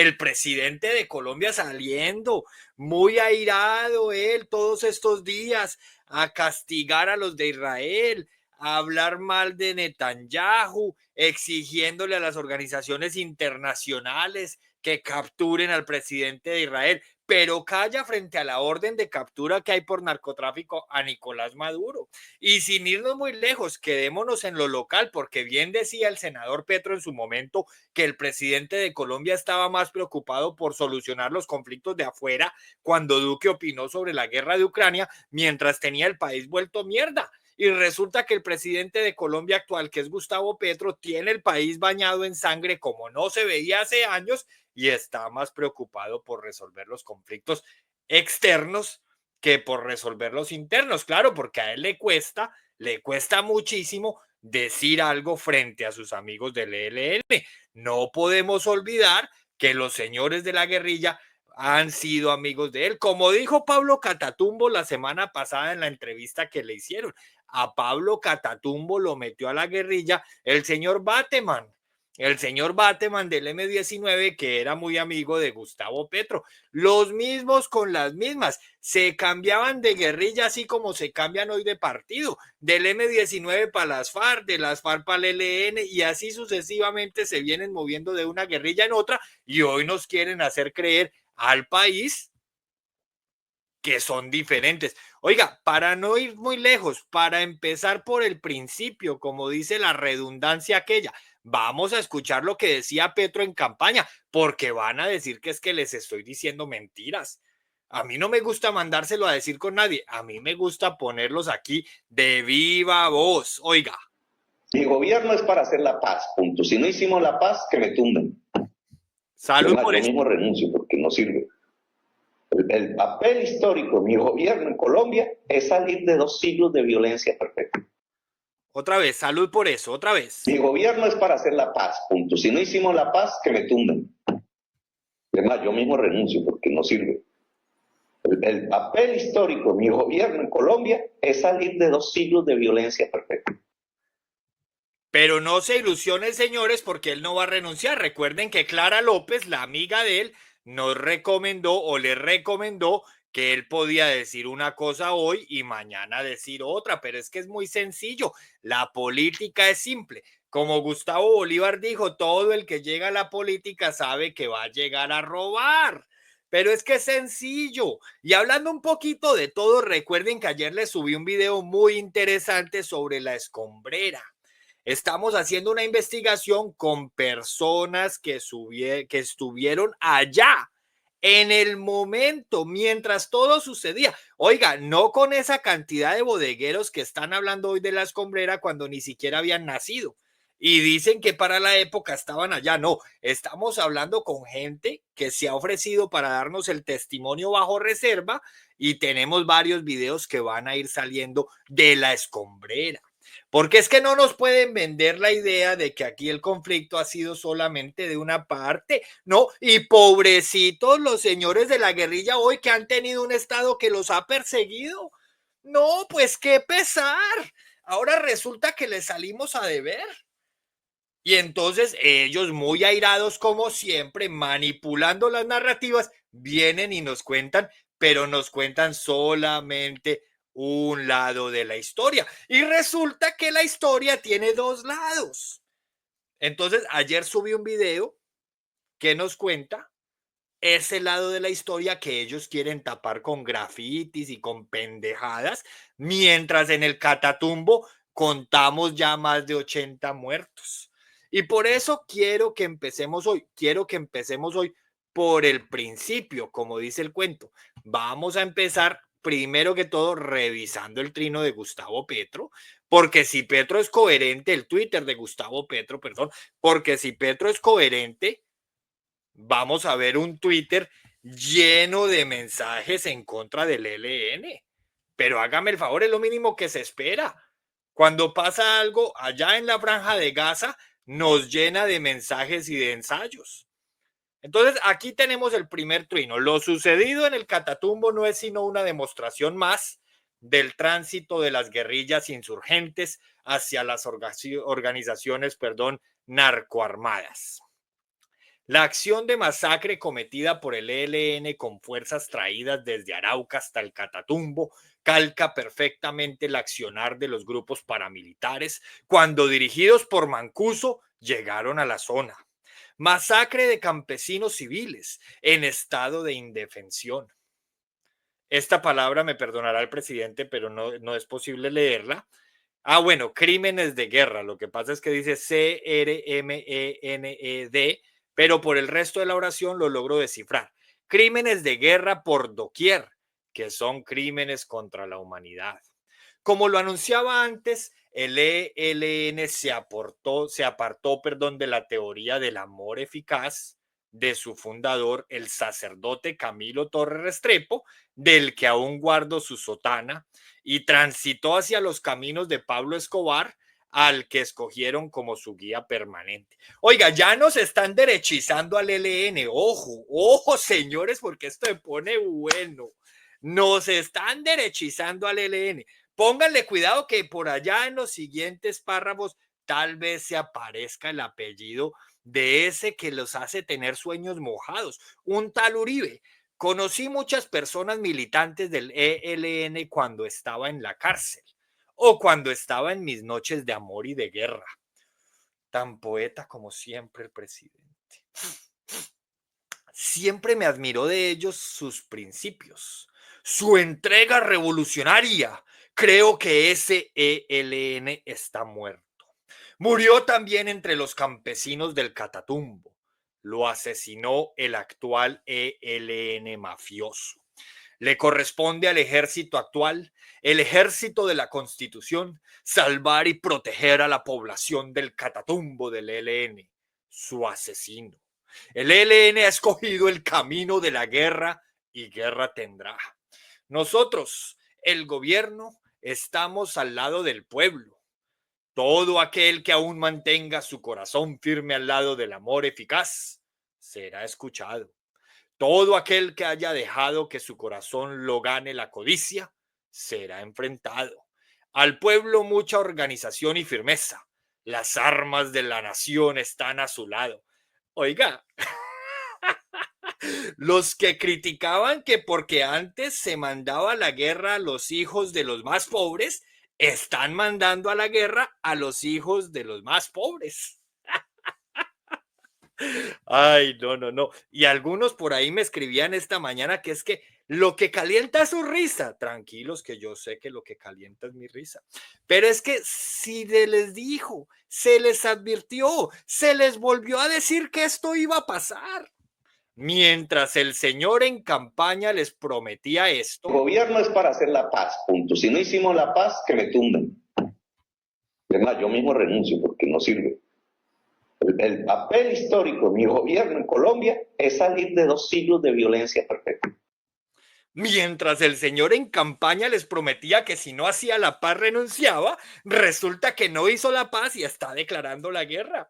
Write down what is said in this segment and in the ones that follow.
el presidente de Colombia saliendo muy airado él todos estos días a castigar a los de Israel, a hablar mal de Netanyahu, exigiéndole a las organizaciones internacionales que capturen al presidente de Israel, pero calla frente a la orden de captura que hay por narcotráfico a Nicolás Maduro. Y sin irnos muy lejos, quedémonos en lo local, porque bien decía el senador Petro en su momento que el presidente de Colombia estaba más preocupado por solucionar los conflictos de afuera cuando Duque opinó sobre la guerra de Ucrania, mientras tenía el país vuelto mierda. Y resulta que el presidente de Colombia actual, que es Gustavo Petro, tiene el país bañado en sangre como no se veía hace años y está más preocupado por resolver los conflictos externos que por resolver los internos. Claro, porque a él le cuesta muchísimo decir algo frente a sus amigos del ELN. No podemos olvidar que los señores de la guerrilla han sido amigos de él, como dijo Pablo Catatumbo la semana pasada en la entrevista que le hicieron. A Pablo Catatumbo lo metió a la guerrilla el señor Bateman del M-19, que era muy amigo de Gustavo Petro. Los mismos con las mismas, se cambiaban de guerrilla así como se cambian hoy de partido, del M-19 para las FARC, de las FARC para el ELN, y así sucesivamente se vienen moviendo de una guerrilla en otra, y hoy nos quieren hacer creer al país que son diferentes. Oiga, para no ir muy lejos, para empezar por el principio, como dice la redundancia aquella, vamos a escuchar lo que decía Petro en campaña, porque van a decir que es que les estoy diciendo mentiras. A mí no me gusta mandárselo a decir con nadie, a mí me gusta ponerlos aquí de viva voz. Oiga. Mi gobierno es para hacer la paz, punto. Si no hicimos la paz, que me tumben. Salud Además, por yo eso. mismo renuncio porque no sirve. El papel histórico de mi gobierno en Colombia es salir de 2 siglos de violencia perfecta. Otra vez, salud por eso, otra vez. Mi gobierno es para hacer la paz, punto. Si no hicimos la paz, que me tumben. Además, yo mismo renuncio porque no sirve. El papel histórico de mi gobierno en Colombia es salir de 2 siglos de violencia perfecta. Pero no se ilusionen, señores, porque él no va a renunciar. Recuerden que Clara López, la amiga de él, nos recomendó o le recomendó que él podía decir una cosa hoy y mañana decir otra, pero es que es muy sencillo. La política es simple. Como Gustavo Bolívar dijo, todo el que llega a la política sabe que va a llegar a robar. Pero es que es sencillo. Y hablando un poquito de todo, recuerden que ayer les subí un video muy interesante sobre la escombrera. Estamos haciendo una investigación con personas que estuvieron allá en el momento, mientras todo sucedía. Oiga, no con esa cantidad de bodegueros que están hablando hoy de la escombrera cuando ni siquiera habían nacido. Y dicen que para la época estaban allá. No, estamos hablando con gente que se ha ofrecido para darnos el testimonio bajo reserva y tenemos varios videos que van a ir saliendo de la escombrera. Porque es que no nos pueden vender la idea de que aquí el conflicto ha sido solamente de una parte, ¿no? Y pobrecitos los señores de la guerrilla hoy que han tenido un Estado que los ha perseguido. No, pues qué pesar. Ahora resulta que les salimos a deber. Y entonces ellos, muy airados como siempre, manipulando las narrativas, vienen y nos cuentan, pero nos cuentan solamente un lado de la historia. Y resulta que la historia tiene dos lados. Entonces, ayer subí un video que nos cuenta ese lado de la historia que ellos quieren tapar con grafitis y con pendejadas, mientras en el Catatumbo contamos ya más de 80 muertos. Y por eso quiero que empecemos hoy por el principio, como dice el cuento. Vamos a empezar primero que todo revisando el trino de Gustavo Petro, porque si Petro es coherente, el Twitter de Gustavo Petro, perdón, porque si Petro es coherente, vamos a ver un Twitter lleno de mensajes en contra del ELN. Pero hágame el favor, es lo mínimo que se espera. Cuando pasa algo allá en la franja de Gaza, nos llena de mensajes y de ensayos. Entonces, aquí tenemos el primer trino. Lo sucedido en el Catatumbo no es sino una demostración más del tránsito de las guerrillas insurgentes hacia las organizaciones, narcoarmadas. La acción de masacre cometida por el ELN con fuerzas traídas desde Arauca hasta el Catatumbo calca perfectamente el accionar de los grupos paramilitares cuando, dirigidos por Mancuso, llegaron a la zona. Masacre de campesinos civiles en estado de indefensión. Esta palabra me perdonará el presidente, pero no es posible leerla. Ah, bueno, crímenes de guerra. Lo que pasa es que dice CRMENED, pero por el resto de la oración lo logro descifrar. Crímenes de guerra por doquier, que son crímenes contra la humanidad. Como lo anunciaba antes, el ELN se apartó, de la teoría del amor eficaz de su fundador, el sacerdote Camilo Torres Restrepo, del que aún guardo su sotana, y transitó hacia los caminos de Pablo Escobar, al que escogieron como su guía permanente. Oiga, ya nos están derechizando al ELN. Ojo, ojo, señores, porque esto se pone bueno. Nos están derechizando al ELN. Pónganle cuidado que por allá en los siguientes párrafos tal vez se aparezca el apellido de ese que los hace tener sueños mojados, un tal Uribe. Conocí muchas personas militantes del ELN cuando estaba en la cárcel o cuando estaba en mis noches de amor y de guerra. Tan poeta como siempre el presidente. Siempre me admiró de ellos sus principios, su entrega revolucionaria. Creo que ese ELN está muerto. Murió también entre los campesinos del Catatumbo. Lo asesinó el actual ELN mafioso. Le corresponde al ejército actual, el ejército de la Constitución, salvar y proteger a la población del Catatumbo del ELN, su asesino. El ELN ha escogido el camino de la guerra y guerra tendrá. Nosotros, el gobierno, estamos al lado del pueblo. Todo aquel que aún mantenga su corazón firme al lado del amor eficaz será escuchado. Todo aquel que haya dejado que su corazón lo gane la codicia será enfrentado. Al pueblo mucha organización y firmeza. Las armas de la nación están a su lado. Oiga, los que criticaban que porque antes se mandaba a la guerra a los hijos de los más pobres, están mandando a la guerra a los hijos de los más pobres. Ay, no. Y algunos por ahí me escribían esta mañana que es que lo que calienta es su risa. Tranquilos, que yo sé que lo que calienta es mi risa. Pero es que si se les dijo, se les advirtió, se les volvió a decir que esto iba a pasar. Mientras el señor en campaña les prometía esto. El gobierno es para hacer la paz, punto. Si no hicimos la paz, que me tumben. Además, yo mismo renuncio porque no sirve. El papel histórico de mi gobierno en Colombia es salir de 2 siglos de violencia perfecta. Mientras el señor en campaña les prometía que si no hacía la paz renunciaba, resulta que no hizo la paz y está declarando la guerra.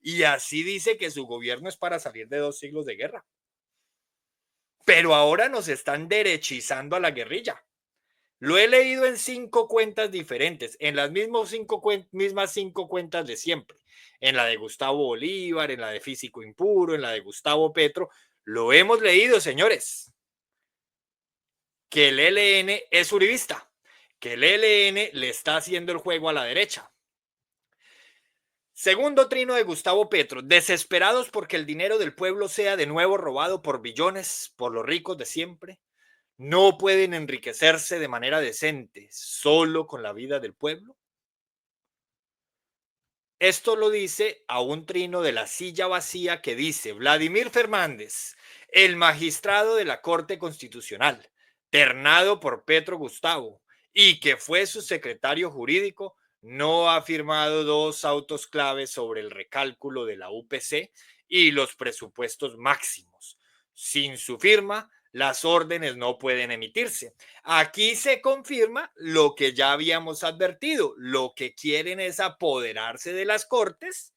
Y así dice que su gobierno es para salir de 2 siglos de guerra. Pero ahora nos están derechizando a la guerrilla. Lo he leído en 5 cuentas diferentes, en las mismas 5 cuentas de siempre. En la de Gustavo Bolívar, en la de Físico Impuro, en la de Gustavo Petro. Lo hemos leído, señores. Que el ELN es uribista, que el ELN le está haciendo el juego a la derecha. Segundo trino de Gustavo Petro, desesperados porque el dinero del pueblo sea de nuevo robado por billones, por los ricos de siempre. No pueden enriquecerse de manera decente solo con la vida del pueblo. Esto lo dice a un trino de la silla vacía que dice Vladimir Fernández, el magistrado de la Corte Constitucional, ternado por Petro Gustavo y que fue su secretario jurídico, no ha firmado 2 autos claves sobre el recálculo de la UPC y los presupuestos máximos. Sin su firma, las órdenes no pueden emitirse. Aquí se confirma lo que ya habíamos advertido. Lo que quieren es apoderarse de las cortes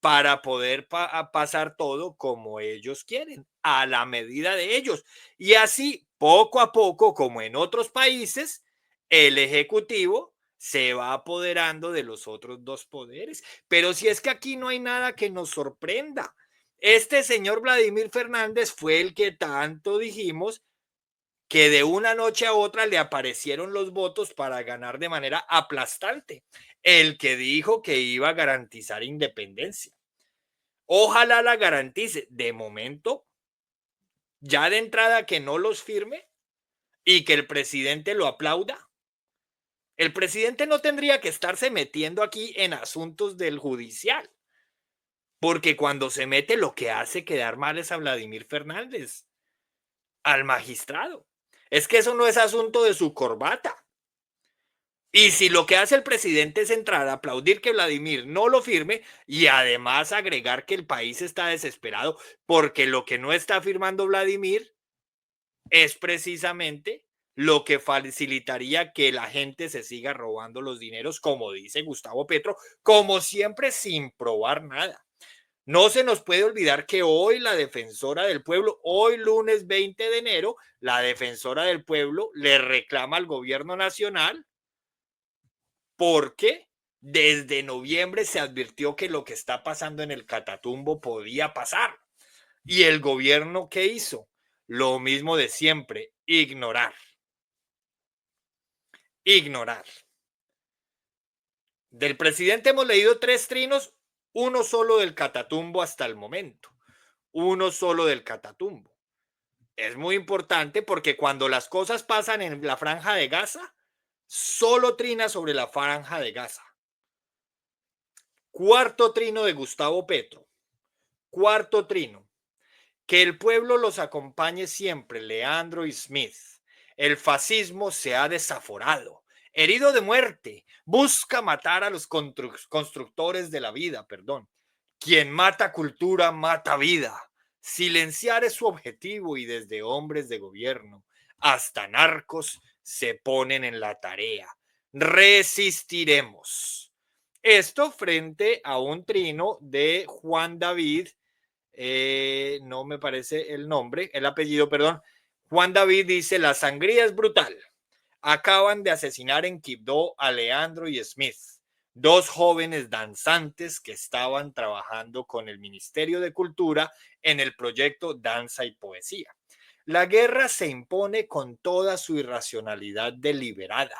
para poder pasar todo como ellos quieren, a la medida de ellos. Y así, poco a poco, como en otros países, el Ejecutivo se va apoderando de los otros dos poderes. Pero si es que aquí no hay nada que nos sorprenda. Este señor Vladimir Fernández fue el que tanto dijimos que de una noche a otra le aparecieron los votos para ganar de manera aplastante. El que dijo que iba a garantizar independencia. Ojalá la garantice. De momento, ya de entrada que no los firme y que el presidente lo aplauda. El presidente no tendría que estarse metiendo aquí en asuntos del judicial, porque cuando se mete lo que hace quedar mal es a Vladimir Fernández, al magistrado. Es que eso no es asunto de su corbata. Y si lo que hace el presidente es entrar a aplaudir que Vladimir no lo firme y además agregar que el país está desesperado porque lo que no está firmando Vladimir es precisamente lo que facilitaría que la gente se siga robando los dineros, como dice Gustavo Petro, como siempre sin probar nada. No se nos puede olvidar que hoy la defensora del pueblo, hoy lunes 20 de enero, la defensora del pueblo le reclama al gobierno nacional porque desde noviembre se advirtió que lo que está pasando en el Catatumbo podía pasar. ¿Y el gobierno qué hizo? Lo mismo de siempre, ignorar. Ignorar. Del presidente hemos leído 3 trinos, uno solo del Catatumbo hasta el momento. Uno solo del Catatumbo. Es muy importante porque cuando las cosas pasan en la franja de Gaza, solo trina sobre la franja de Gaza. Cuarto trino de Gustavo Petro. Cuarto trino. Que el pueblo los acompañe siempre, Leandro y Smith. El fascismo se ha desaforado, herido de muerte, busca matar a los constructores de la vida, perdón. Quien mata cultura, mata vida. Silenciar es su objetivo y desde hombres de gobierno hasta narcos se ponen en la tarea. Resistiremos. Esto frente a un trino de Juan David, no me parece el nombre, el apellido, perdón. Juan David dice, la sangría es brutal. Acaban de asesinar en Quibdó a Leandro y Smith, 2 jóvenes danzantes que estaban trabajando con el Ministerio de Cultura en el proyecto Danza y Poesía. La guerra se impone con toda su irracionalidad deliberada.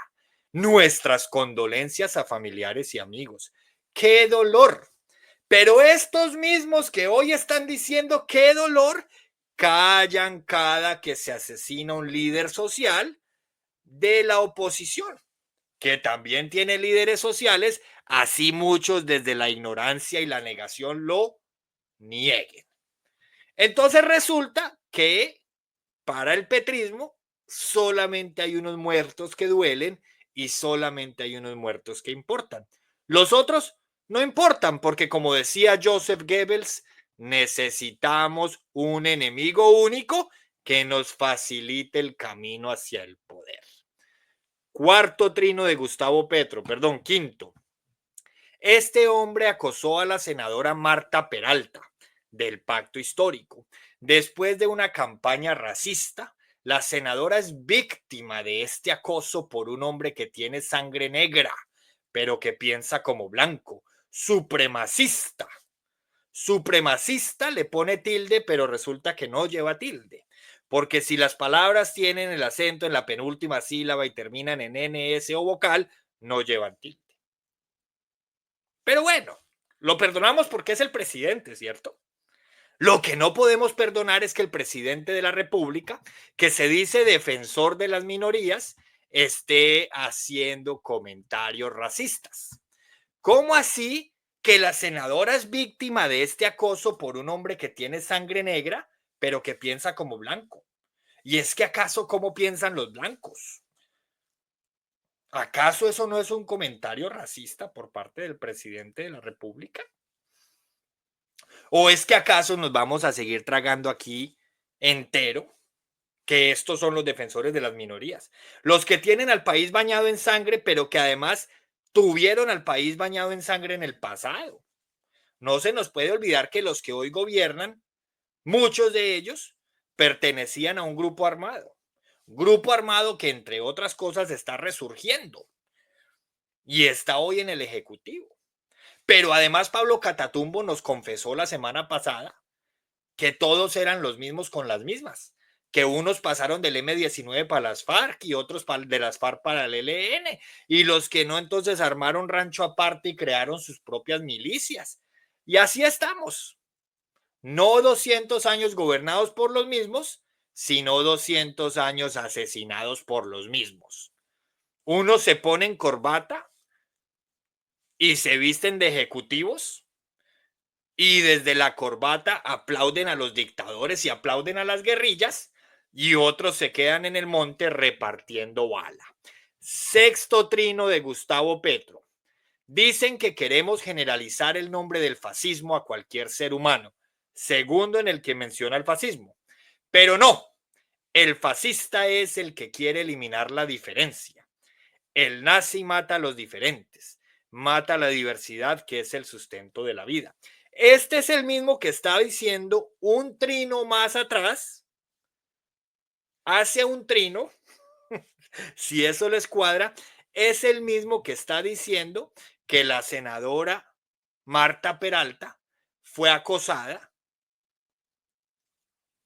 Nuestras condolencias a familiares y amigos. ¡Qué dolor! Pero estos mismos que hoy están diciendo qué dolor, callan cada que se asesina un líder social de la oposición, que también tiene líderes sociales, así muchos desde la ignorancia y la negación lo nieguen. Entonces resulta que para el petrismo solamente hay unos muertos que duelen y solamente hay unos muertos que importan. Los otros no importan porque, como decía Joseph Goebbels, necesitamos un enemigo único que nos facilite el camino hacia el poder. Cuarto trino de Gustavo Petro, perdón, quinto. Este hombre acosó a la senadora Marta Peralta del Pacto Histórico. Después de una campaña racista, la senadora es víctima de este acoso por un hombre que tiene sangre negra, pero que piensa como blanco, supremacista. Supremacista le pone tilde, pero resulta que no lleva tilde. Porque si las palabras tienen el acento en la penúltima sílaba y terminan en NS o vocal, no llevan tilde. Pero bueno, lo perdonamos porque es el presidente, ¿cierto? Lo que no podemos perdonar es que el presidente de la República, que se dice defensor de las minorías, esté haciendo comentarios racistas. ¿Cómo así que la senadora es víctima de este acoso por un hombre que tiene sangre negra, pero que piensa como blanco? ¿Y es que acaso cómo piensan los blancos? ¿Acaso eso no es un comentario racista por parte del presidente de la República? ¿O es que acaso nos vamos a seguir tragando aquí entero que estos son los defensores de las minorías? Los que tienen al país bañado en sangre, pero que además tuvieron al país bañado en sangre en el pasado. No se nos puede olvidar que los que hoy gobiernan, muchos de ellos pertenecían a un grupo armado que entre otras cosas está resurgiendo. y está hoy en el Ejecutivo. Pero además Pablo Catatumbo nos confesó la semana pasada que todos eran los mismos con las mismas, que unos pasaron del M-19 para las FARC y otros de las FARC para el ELN, y los que no entonces armaron rancho aparte y crearon sus propias milicias. Y así estamos. No 200 años gobernados por los mismos, sino 200 años asesinados por los mismos. Unos se ponen corbata y se visten de ejecutivos y desde la corbata aplauden a los dictadores y aplauden a las guerrillas, y otros se quedan en el monte repartiendo bala. Sexto trino de Gustavo Petro. Dicen que queremos generalizar el nombre del fascismo a cualquier ser humano. Segundo, en el que menciona el fascismo. Pero no, el fascista es el que quiere eliminar la diferencia. El nazi mata a los diferentes, mata la diversidad que es el sustento de la vida. Este es el mismo que está diciendo un trino más atrás, hace un trino, si eso les cuadra, es el mismo que está diciendo que la senadora Marta Peralta fue acosada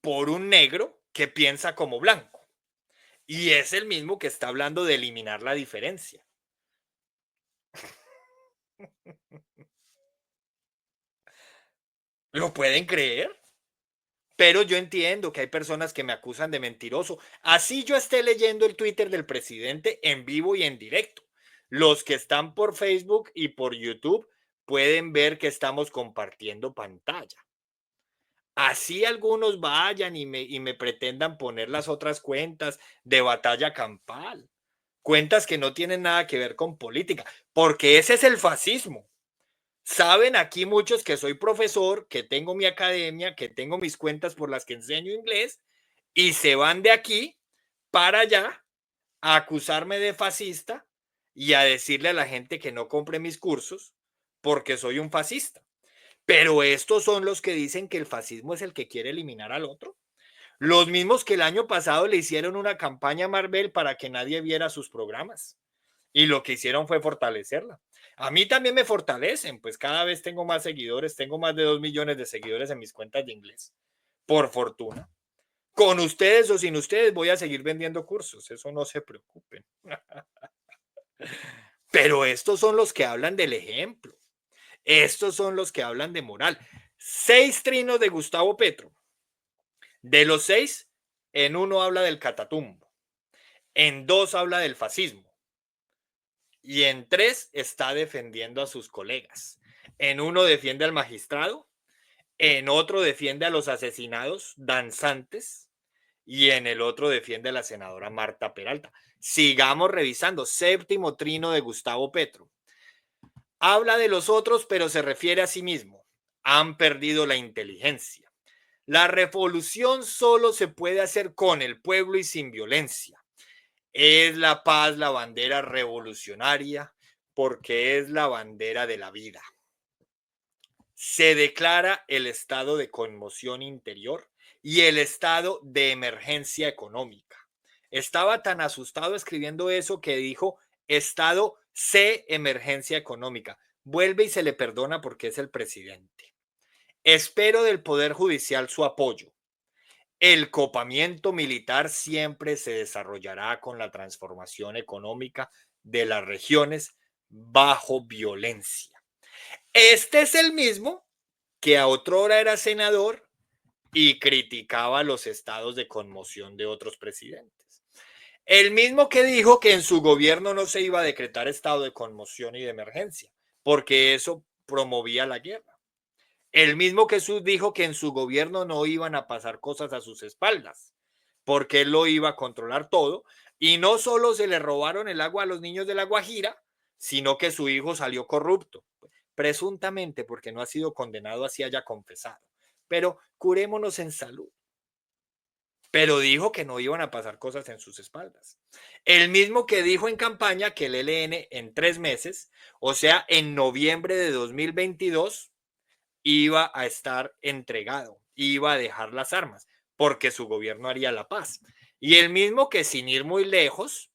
por un negro que piensa como blanco. Y es el mismo que está hablando de eliminar la diferencia. ¿Lo pueden creer? Pero yo entiendo que hay personas que me acusan de mentiroso. Así yo esté leyendo el Twitter del presidente en vivo y en directo. Los que están por Facebook y por YouTube pueden ver que estamos compartiendo pantalla. Así algunos vayan y me pretendan poner las otras cuentas de batalla campal. Cuentas que no tienen nada que ver con política, porque ese es el fascismo. Saben aquí muchos que soy profesor, que tengo mi academia, que tengo mis cuentas por las que enseño inglés, y se van de aquí para allá a acusarme de fascista y a decirle a la gente que no compre mis cursos porque soy un fascista. Pero estos son los que dicen que el fascismo es el que quiere eliminar al otro. Los mismos que el año pasado le hicieron una campaña a Marvel para que nadie viera sus programas. Y lo que hicieron fue fortalecerla. A mí también me fortalecen, pues cada vez tengo más seguidores, tengo más de 2 millones de seguidores en mis cuentas de inglés, por fortuna. Con ustedes o sin ustedes voy a seguir vendiendo cursos, eso no se preocupen. Pero estos son los que hablan del ejemplo, estos son los que hablan de moral. 6 trinos de Gustavo Petro. De los 6, en uno habla del catatumbo, en 2 habla del fascismo, y en 3 está defendiendo a sus colegas. En uno defiende al magistrado, en otro defiende a los asesinados danzantes y en el otro defiende a la senadora Marta Peralta. Sigamos revisando. Séptimo trino de Gustavo Petro. Habla de los otros, pero se refiere a sí mismo. Han perdido la inteligencia. La revolución solo se puede hacer con el pueblo y sin violencia. Es la paz la bandera revolucionaria porque es la bandera de la vida. Se declara el estado de conmoción interior y el estado de emergencia económica. Estaba tan asustado escribiendo eso que dijo estado C emergencia económica. Vuelve y se le perdona porque es el presidente. Espero del Poder Judicial su apoyo. El copamiento militar siempre se desarrollará con la transformación económica de las regiones bajo violencia. Este es el mismo que a otrora era senador y criticaba los estados de conmoción de otros presidentes. El mismo que dijo que en su gobierno no se iba a decretar estado de conmoción y de emergencia, porque eso promovía la guerra. El mismo que dijo que en su gobierno no iban a pasar cosas a sus espaldas, porque él lo iba a controlar todo. Y no solo se le robaron el agua a los niños de La Guajira, sino que su hijo salió corrupto, presuntamente porque no ha sido condenado así haya confesado. Pero curémonos en salud. Pero dijo que no iban a pasar cosas en sus espaldas. El mismo que dijo en campaña que el ELN en 3 meses, o sea, en noviembre de 2022, iba a estar entregado, iba a dejar las armas, porque su gobierno haría la paz. Y el mismo que sin ir muy lejos,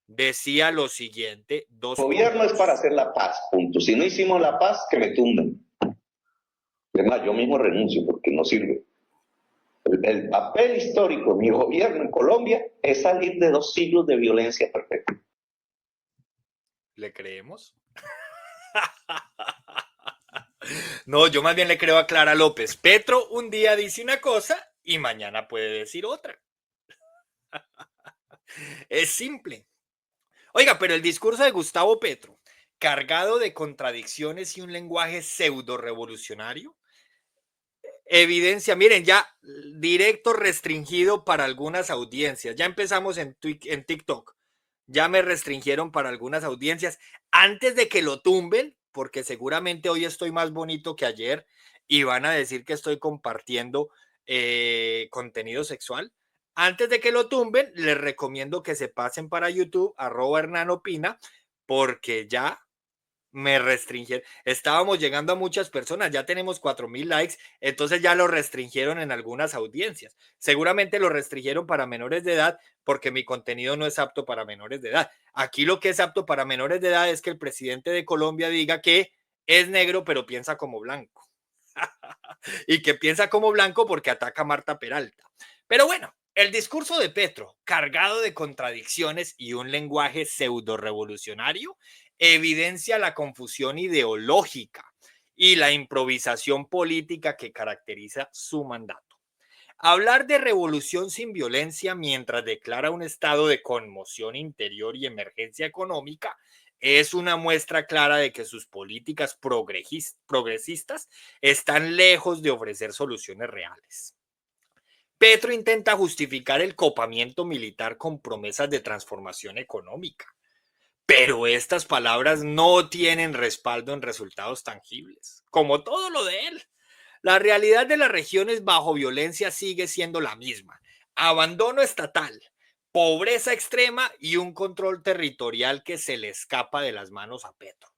decía lo siguiente, El gobierno es para hacer la paz, punto. Si no hicimos la paz, que me tumben. Además, yo mismo renuncio porque no sirve. El papel histórico de mi gobierno en Colombia es salir de 2 siglos de violencia perfecta. ¿Le creemos? No, yo más bien le creo a Clara López. Petro un día dice una cosa y mañana puede decir otra. Es simple. Oiga, pero el discurso de Gustavo Petro, cargado de contradicciones y un lenguaje pseudo revolucionario, evidencia, miren, ya directo restringido para algunas audiencias. Ya empezamos en TikTok. Ya me restringieron para algunas audiencias antes de que lo tumben, porque seguramente hoy estoy más bonito que ayer y van a decir que estoy compartiendo contenido sexual. Antes de que lo tumben, les recomiendo que se pasen para YouTube, @HernanOpina, porque ya me restringieron. Estábamos llegando a muchas personas, ya tenemos 4,000 likes, entonces ya lo restringieron en algunas audiencias. Seguramente lo restringieron para menores de edad porque mi contenido no es apto para menores de edad. Aquí lo que es apto para menores de edad es que el presidente de Colombia diga que es negro pero piensa como blanco. Y que piensa como blanco porque ataca a Marta Peralta. Pero bueno, el discurso de Petro, cargado de contradicciones y un lenguaje pseudo revolucionario, evidencia la confusión ideológica y la improvisación política que caracteriza su mandato. Hablar de revolución sin violencia mientras declara un estado de conmoción interior y emergencia económica es una muestra clara de que sus políticas progresistas están lejos de ofrecer soluciones reales. Petro intenta justificar el copamiento militar con promesas de transformación económica, pero estas palabras no tienen respaldo en resultados tangibles, como todo lo de él. La realidad de las regiones bajo violencia sigue siendo la misma: abandono estatal, pobreza extrema y un control territorial que se le escapa de las manos a Petro.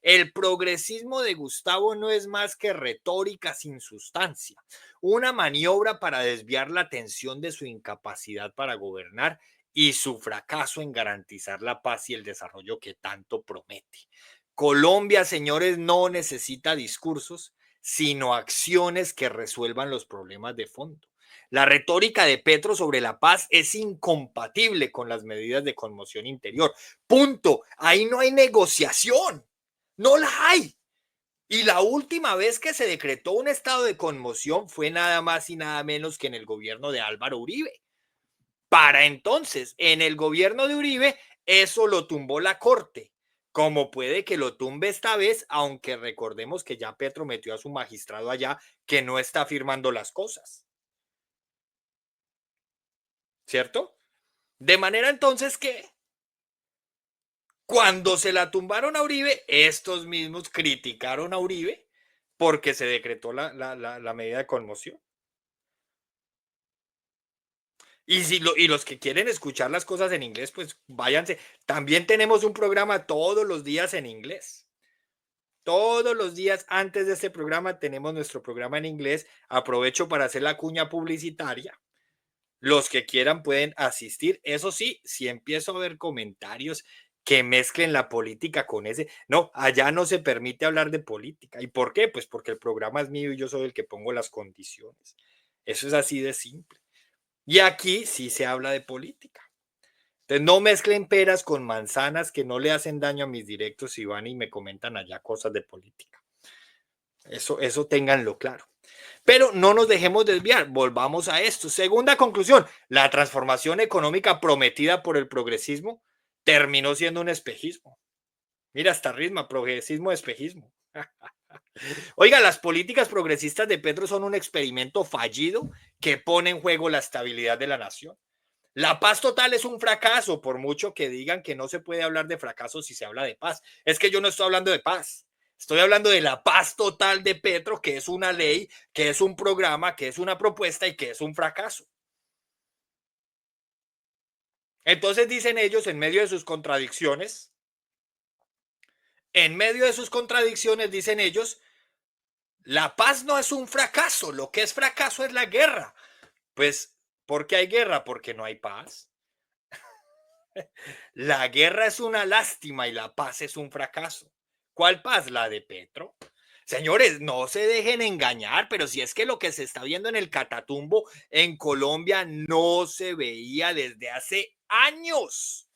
El progresismo de Gustavo no es más que retórica sin sustancia, una maniobra para desviar la atención de su incapacidad para gobernar y su fracaso en garantizar la paz y el desarrollo que tanto promete. Colombia, señores, no necesita discursos, sino acciones que resuelvan los problemas de fondo. La retórica de Petro sobre la paz es incompatible con las medidas de conmoción interior. Punto. Ahí no hay negociación. No la hay. Y la última vez que se decretó un estado de conmoción fue nada más y nada menos que en el gobierno de Álvaro Uribe. Para entonces, en el gobierno de Uribe, eso lo tumbó la Corte. Como puede que lo tumbe esta vez, aunque recordemos que ya Petro metió a su magistrado allá que no está firmando las cosas. ¿Cierto? De manera entonces que cuando se la tumbaron a Uribe, estos mismos criticaron a Uribe porque se decretó la medida de conmoción. Y los que quieren escuchar las cosas en inglés, pues váyanse. También tenemos un programa todos los días en inglés. Todos los días antes de este programa tenemos nuestro programa en inglés. Aprovecho para hacer la cuña publicitaria. Los que quieran pueden asistir. Eso sí, si empiezo a ver comentarios que mezclen la política con ese. No, allá no se permite hablar de política. ¿Y por qué? Pues porque el programa es mío y yo soy el que pongo las condiciones. Eso es así de simple. Y aquí sí se habla de política. Entonces no mezclen peras con manzanas que no le hacen daño a mis directos si van y me comentan allá cosas de política. Eso ténganlo claro. Pero no nos dejemos desviar, volvamos a esto. Segunda conclusión, la transformación económica prometida por el progresismo terminó siendo un espejismo. Mira, hasta risma, progresismo, espejismo. Oiga, las políticas progresistas de Petro son un experimento fallido que pone en juego la estabilidad de la nación. La paz total es un fracaso, por mucho que digan que no se puede hablar de fracaso si se habla de paz. Es que yo no estoy hablando de paz. Estoy hablando de la paz total de Petro, que es una ley, que es un programa, que es una propuesta y que es un fracaso. Entonces dicen ellos, en medio de sus contradicciones dicen ellos, la paz no es un fracaso, lo que es fracaso es la guerra. Pues, ¿por qué hay guerra? Porque no hay paz. La guerra es una lástima y la paz es un fracaso. ¿Cuál paz? La de Petro. Señores, no se dejen engañar, pero si es que lo que se está viendo en el Catatumbo en Colombia no se veía desde hace años.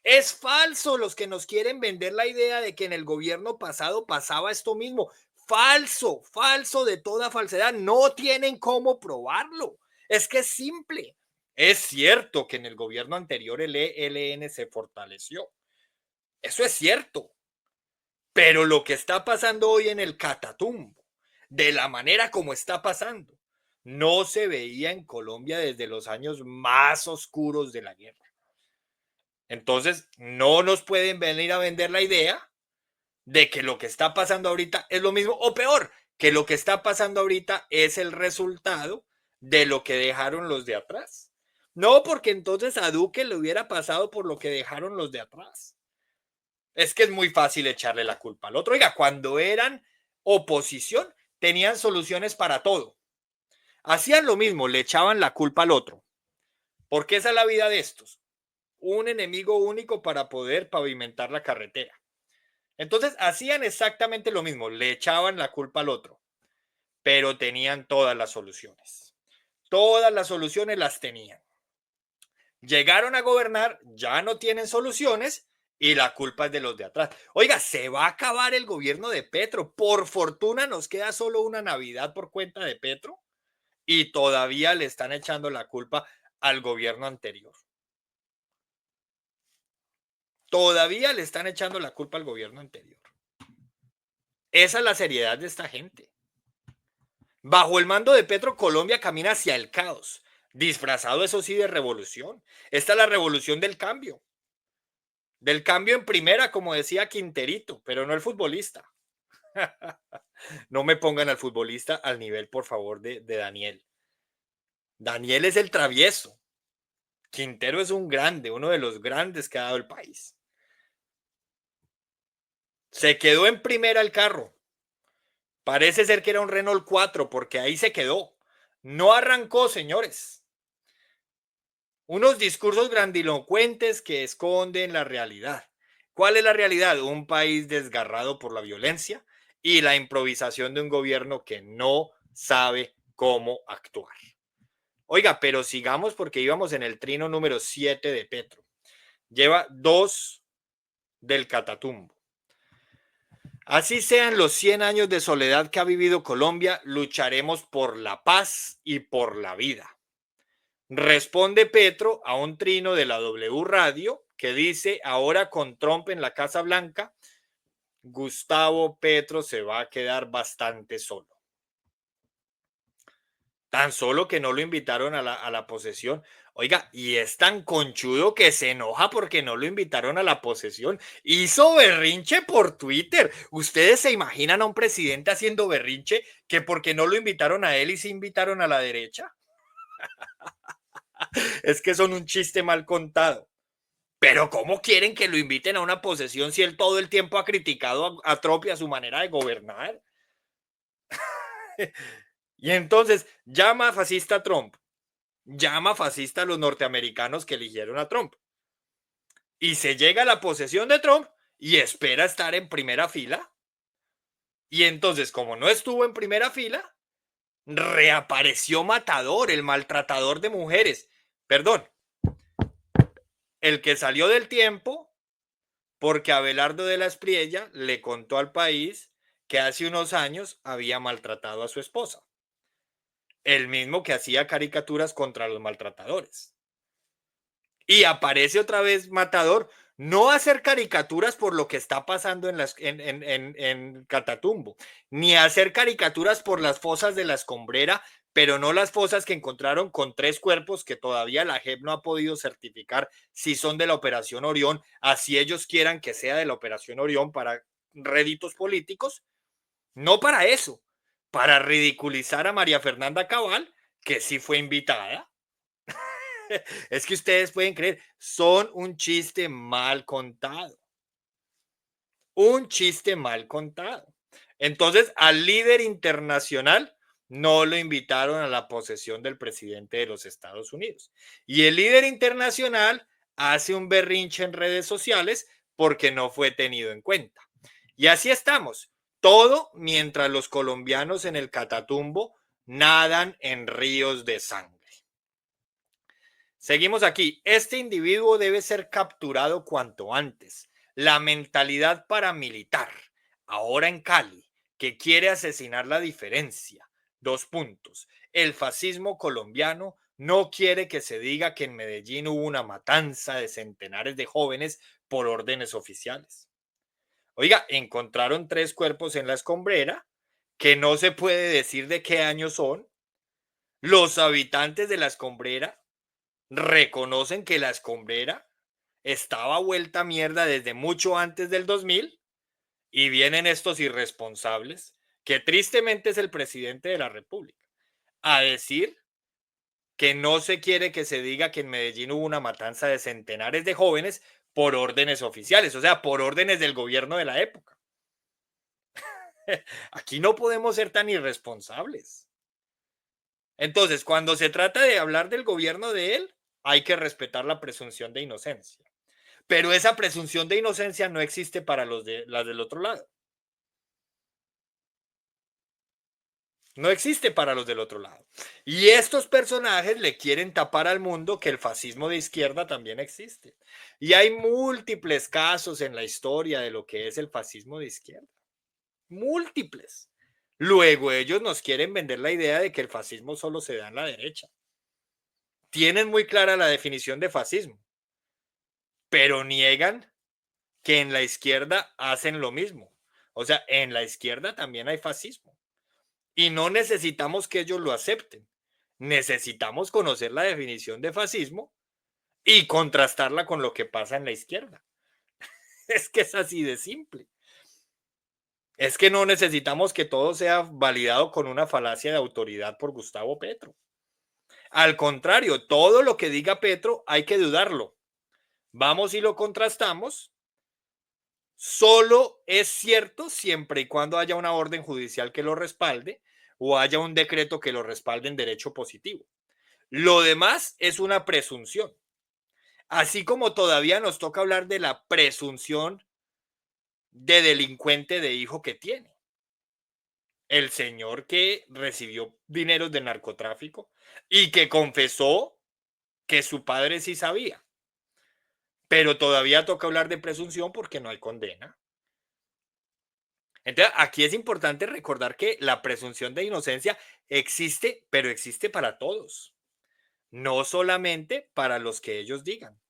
Es falso los que nos quieren vender la idea de que en el gobierno pasado pasaba esto mismo. Falso, falso de toda falsedad. No tienen cómo probarlo. Es que es simple. Es cierto que en el gobierno anterior el ELN se fortaleció. Eso es cierto. Pero lo que está pasando hoy en el Catatumbo, de la manera como está pasando, no se veía en Colombia desde los años más oscuros de la guerra. Entonces, no nos pueden venir a vender la idea de que lo que está pasando ahorita es lo mismo o peor, que lo que está pasando ahorita es el resultado de lo que dejaron los de atrás. No, porque entonces a Duque le hubiera pasado por lo que dejaron los de atrás. Es que es muy fácil echarle la culpa al otro. Oiga, cuando eran oposición, tenían soluciones para todo. Hacían lo mismo, le echaban la culpa al otro. Porque esa es la vida de estos. Un enemigo único para poder pavimentar la carretera. Entonces hacían exactamente lo mismo, le echaban la culpa al otro, pero tenían todas las soluciones. Todas las soluciones las tenían. Llegaron a gobernar, ya no tienen soluciones y la culpa es de los de atrás. Oiga, se va a acabar el gobierno de Petro. Por fortuna nos queda solo una Navidad por cuenta de Petro y todavía le están echando la culpa al gobierno anterior. Todavía le están echando la culpa al gobierno anterior. Esa es la seriedad de esta gente. Bajo el mando de Petro, Colombia camina hacia el caos, disfrazado eso sí de revolución. Esta es la revolución del cambio. Del cambio en primera, como decía Quinterito, pero no el futbolista. No me pongan al futbolista al nivel, por favor, de Daniel. Daniel es el travieso. Quintero es un grande, uno de los grandes que ha dado el país. Se quedó en primera el carro. Parece ser que era un Renault 4 porque ahí se quedó. No arrancó, señores. Unos discursos grandilocuentes que esconden la realidad. ¿Cuál es la realidad? Un país desgarrado por la violencia y la improvisación de un gobierno que no sabe cómo actuar. Oiga, pero sigamos porque íbamos en el trino número 7 de Petro. Lleva 2 del Catatumbo. Así sean los 100 años de soledad que ha vivido Colombia, lucharemos por la paz y por la vida. Responde Petro a un trino de la W Radio que dice, ahora con Trump en la Casa Blanca, Gustavo Petro se va a quedar bastante solo. Tan solo que no lo invitaron a la posesión. Oiga, y es tan conchudo que se enoja porque no lo invitaron a la posesión. Hizo berrinche por Twitter. ¿Ustedes se imaginan a un presidente haciendo berrinche que porque no lo invitaron a él y se invitaron a la derecha? Es que son un chiste mal contado. Pero ¿cómo quieren que lo inviten a una posesión si él todo el tiempo ha criticado a Trump y a su manera de gobernar? Y entonces llama fascista a Trump, llama fascista a los norteamericanos que eligieron a Trump. Y se llega a la posesión de Trump y espera estar en primera fila. Y entonces, como no estuvo en primera fila, reapareció Matador, el maltratador de mujeres. Perdón, el que salió del tiempo porque Abelardo de la Espriella le contó al país que hace unos años había maltratado a su esposa. El mismo que hacía caricaturas contra los maltratadores. Y aparece otra vez Matador, no a hacer caricaturas por lo que está pasando en Catatumbo, ni a hacer caricaturas por las fosas de la Escombrera, pero no las fosas que encontraron con 3 cuerpos que todavía la JEP no ha podido certificar si son de la Operación Orión, así ellos quieran que sea de la Operación Orión para réditos políticos, no para eso, para ridiculizar a María Fernanda Cabal, que sí fue invitada. Es que ustedes pueden creer, son un chiste mal contado. Un chiste mal contado. Entonces, al líder internacional no lo invitaron a la posesión del presidente de los Estados Unidos. Y el líder internacional hace un berrinche en redes sociales porque no fue tenido en cuenta. Y así estamos, todo mientras los colombianos en el Catatumbo nadan en ríos de sangre. Seguimos aquí. Este individuo debe ser capturado cuanto antes. La mentalidad paramilitar, ahora en Cali, que quiere asesinar la diferencia. 2 puntos. El fascismo colombiano no quiere que se diga que en Medellín hubo una matanza de centenares de jóvenes por órdenes oficiales. Oiga, encontraron 3 cuerpos en la escombrera que no se puede decir de qué año son. Los habitantes de la escombrera reconocen que la escombrera estaba vuelta mierda desde mucho antes del 2000 y vienen estos irresponsables, que tristemente es el presidente de la República, a decir que no se quiere que se diga que en Medellín hubo una matanza de centenares de jóvenes por órdenes oficiales, o sea, por órdenes del gobierno de la época. Aquí no podemos ser tan irresponsables. Entonces, cuando se trata de hablar del gobierno de él, hay que respetar la presunción de inocencia. Pero esa presunción de inocencia no existe para las del otro lado. No existe para los del otro lado. Y estos personajes le quieren tapar al mundo que el fascismo de izquierda también existe. Y hay múltiples casos en la historia de lo que es el fascismo de izquierda. Múltiples. Luego ellos nos quieren vender la idea de que el fascismo solo se da en la derecha. Tienen muy clara la definición de fascismo, pero niegan que en la izquierda hacen lo mismo. O sea, en la izquierda también hay fascismo. Y no necesitamos que ellos lo acepten. Necesitamos conocer la definición de fascismo y contrastarla con lo que pasa en la izquierda. Es que es así de simple. Es que no necesitamos que todo sea validado con una falacia de autoridad por Gustavo Petro. Al contrario, todo lo que diga Petro hay que dudarlo. Vamos y lo contrastamos. Solo es cierto siempre y cuando haya una orden judicial que lo respalde o haya un decreto que lo respalde en derecho positivo. Lo demás es una presunción. Así como todavía nos toca hablar de la presunción de delincuente de hijo que tiene. El señor que recibió dineros de narcotráfico y que confesó que su padre sí sabía. Pero todavía toca hablar de presunción porque no hay condena. Entonces, aquí es importante recordar que la presunción de inocencia existe, pero existe para todos, no solamente para los que ellos digan.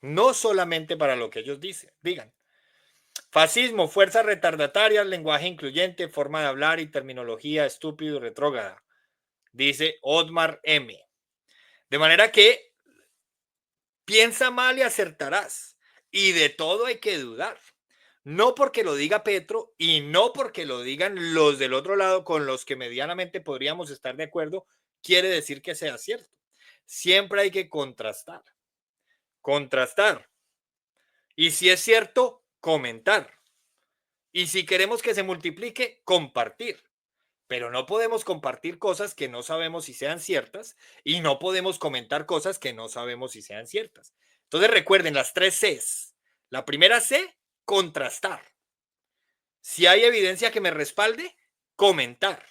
No solamente para lo que ellos digan. Fascismo, fuerzas retardatarias, lenguaje incluyente, forma de hablar y terminología estúpido y retrógrada, dice Otmar M. De manera que piensa mal y acertarás. Y de todo hay que dudar. No porque lo diga Petro y no porque lo digan los del otro lado con los que medianamente podríamos estar de acuerdo, quiere decir que sea cierto. Siempre hay que contrastar. Contrastar. Y si es cierto, comentar. Y si queremos que se multiplique, compartir. Pero no podemos compartir cosas que no sabemos si sean ciertas y no podemos comentar cosas que no sabemos si sean ciertas. Entonces recuerden las 3 Cs. La primera C, contrastar. Si hay evidencia que me respalde, comentar.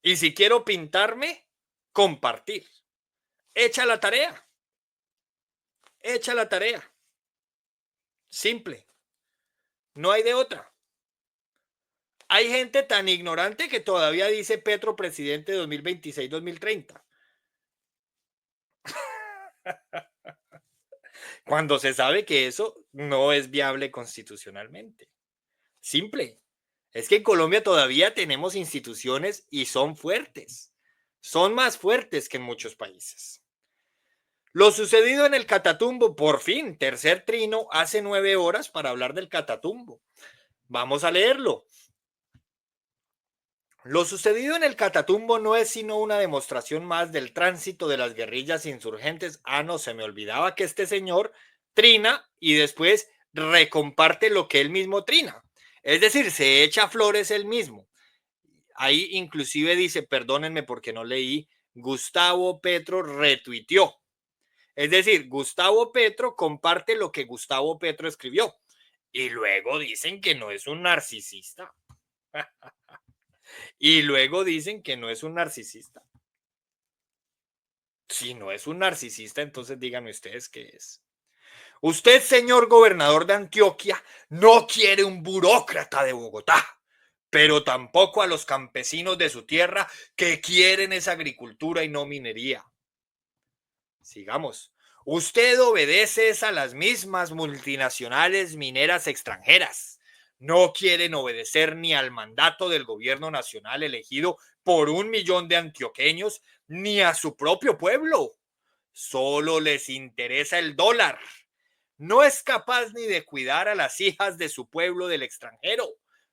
Y si quiero pintarme, compartir. Echa la tarea. Echa la tarea. Simple. No hay de otra. Hay gente tan ignorante que todavía dice Petro presidente 2026-2030. Cuando se sabe que eso no es viable constitucionalmente. Simple. Es que en Colombia todavía tenemos instituciones y son fuertes. Son más fuertes que en muchos países. Lo sucedido en el Catatumbo, por fin, tercer trino, hace 9 horas para hablar del Catatumbo. Vamos a leerlo. Lo sucedido en el Catatumbo no es sino una demostración más del tránsito de las guerrillas insurgentes. Ah, no, se me olvidaba que este señor trina y después recomparte lo que él mismo trina. Es decir, se echa flores él mismo. Ahí inclusive dice, perdónenme porque no leí Gustavo Petro retuiteó. Es decir, Gustavo Petro comparte lo que Gustavo Petro escribió y luego dicen que no es un narcisista. Y luego dicen que no es un narcisista. Si no es un narcisista, entonces díganme ustedes qué es. Usted, señor gobernador de Antioquia, no quiere un burócrata de Bogotá, pero tampoco a los campesinos de su tierra que quieren esa agricultura y no minería. Sigamos. Usted obedece a las mismas multinacionales mineras extranjeras. No quieren obedecer ni al mandato del gobierno nacional elegido por 1 millón de antioqueños, ni a su propio pueblo. Solo les interesa el dólar. No es capaz ni de cuidar a las hijas de su pueblo del extranjero.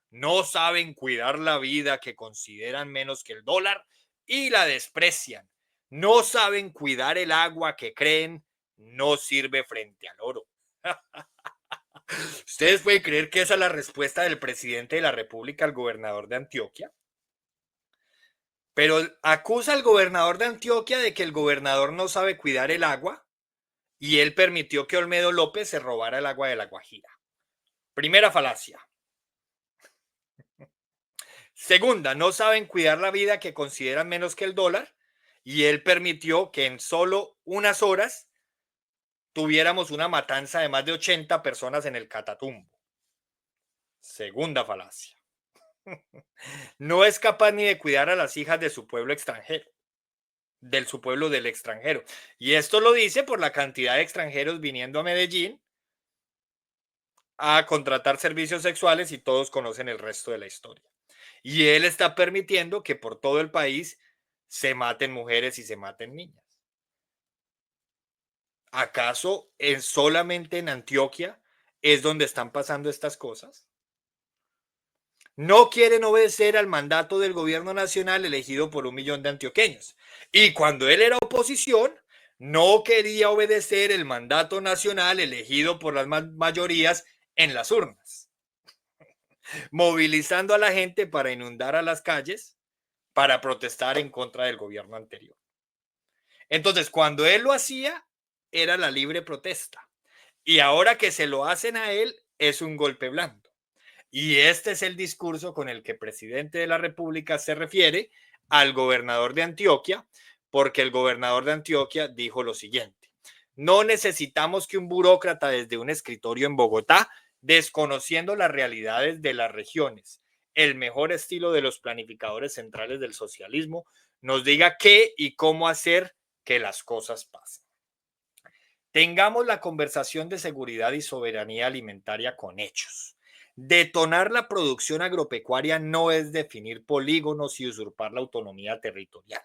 No saben cuidar la vida que consideran menos que el dólar y la desprecian. No saben cuidar el agua que creen no sirve frente al oro. ¿Ustedes pueden creer que esa es la respuesta del presidente de la República al gobernador de Antioquia? Pero acusa al gobernador de Antioquia de que el gobernador no sabe cuidar el agua y él permitió que Olmedo López se robara el agua de la Guajira. Primera falacia. Segunda, no saben cuidar la vida que consideran menos que el dólar y él permitió que en solo unas horas tuviéramos una matanza de más de 80 personas en el Catatumbo. Segunda falacia. No es capaz ni de cuidar a las hijas de su pueblo extranjero, de su pueblo del extranjero. Y esto lo dice por la cantidad de extranjeros viniendo a Medellín a contratar servicios sexuales y todos conocen el resto de la historia. Y él está permitiendo que por todo el país se maten mujeres y se maten niñas. ¿Acaso solamente en Antioquia es donde están pasando estas cosas? No quieren obedecer al mandato del gobierno nacional elegido por 1 millón de antioqueños. Y cuando él era oposición, no quería obedecer el mandato nacional elegido por las mayorías en las urnas, movilizando a la gente para inundar a las calles, para protestar en contra del gobierno anterior. Entonces, cuando él lo hacía, era la libre protesta. Y ahora que se lo hacen a él, es un golpe blando. Y este es el discurso con el que el presidente de la República se refiere al gobernador de Antioquia, porque el gobernador de Antioquia dijo lo siguiente: no necesitamos que un burócrata desde un escritorio en Bogotá, desconociendo las realidades de las regiones, el mejor estilo de los planificadores centrales del socialismo, nos diga qué y cómo hacer que las cosas pasen. Tengamos la conversación de seguridad y soberanía alimentaria con hechos. Detonar la producción agropecuaria no es definir polígonos y usurpar la autonomía territorial.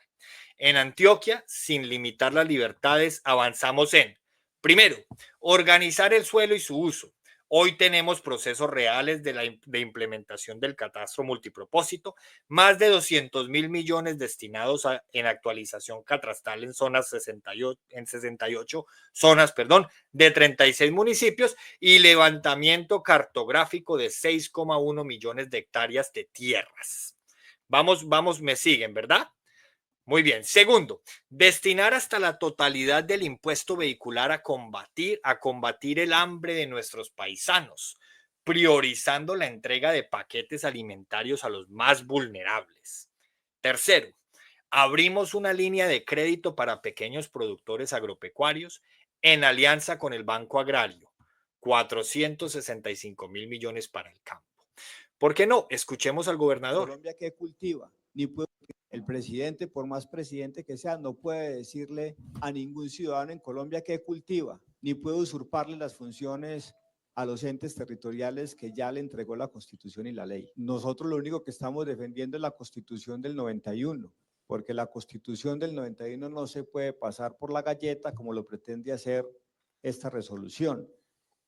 En Antioquia, sin limitar las libertades, avanzamos en, primero, organizar el suelo y su uso. Hoy tenemos procesos reales de implementación del catastro multipropósito, más de 200.000 millones destinados en actualización catastral en zonas 68 zonas, de 36 municipios y levantamiento cartográfico de 6,1 millones de hectáreas de tierras. Vamos, me siguen, ¿verdad? Muy bien. Segundo, destinar hasta la totalidad del impuesto vehicular a combatir el hambre de nuestros paisanos, priorizando la entrega de paquetes alimentarios a los más vulnerables. Tercero, abrimos una línea de crédito para pequeños productores agropecuarios en alianza con el Banco Agrario, 465.000 millones para el campo. ¿Por qué no? Escuchemos al gobernador. Colombia que cultiva, ni puede, el presidente, por más presidente que sea, no puede decirle a ningún ciudadano en Colombia que cultiva, ni puede usurparle las funciones a los entes territoriales que ya le entregó la Constitución y la ley. Nosotros lo único que estamos defendiendo es la Constitución del 91, porque la Constitución del 91 no se puede pasar por la galleta como lo pretende hacer esta resolución.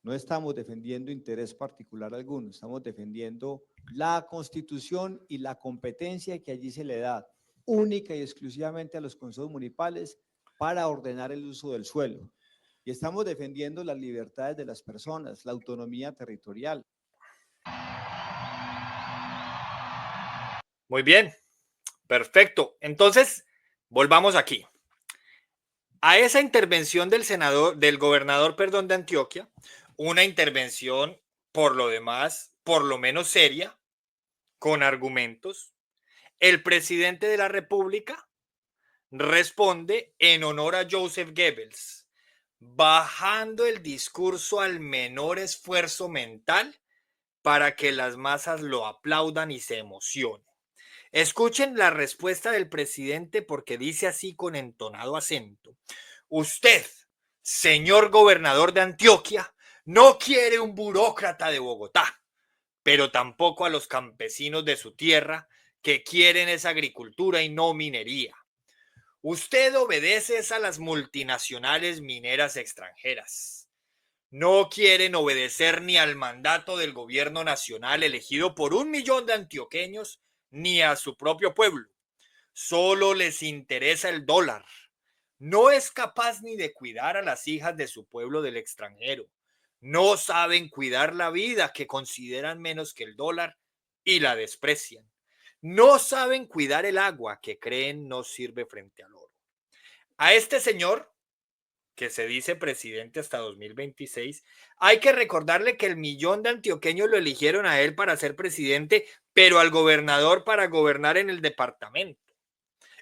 No estamos defendiendo interés particular alguno, estamos defendiendo la Constitución y la competencia que allí se le da única y exclusivamente a los consejos municipales para ordenar el uso del suelo. Y estamos defendiendo las libertades de las personas, la autonomía territorial. Muy bien, perfecto. Entonces, Volvamos aquí. A esa intervención del gobernador, perdón, de Antioquia, una intervención por lo demás, por lo menos seria, con argumentos, el presidente de la República responde en honor a Joseph Goebbels, bajando el discurso al menor esfuerzo mental para que las masas lo aplaudan y se emocionen. Escuchen la respuesta del presidente porque dice así con entonado acento. Usted, señor gobernador de Antioquia, no quiere un burócrata de Bogotá, pero tampoco a los campesinos de su tierra que quieren esa agricultura y no minería. Usted obedece a las multinacionales mineras extranjeras. No quieren obedecer ni al mandato del gobierno nacional elegido por 1 millón de antioqueños ni a su propio pueblo. Solo les interesa el dólar. No es capaz ni de cuidar a las hijas de su pueblo del extranjero. No saben cuidar la vida que consideran menos que el dólar y la desprecian. No saben cuidar el agua que creen no sirve frente al oro. A este señor, que se dice presidente hasta 2026, hay que recordarle que el millón de antioqueños lo eligieron a él para ser presidente, pero al gobernador para gobernar en el departamento.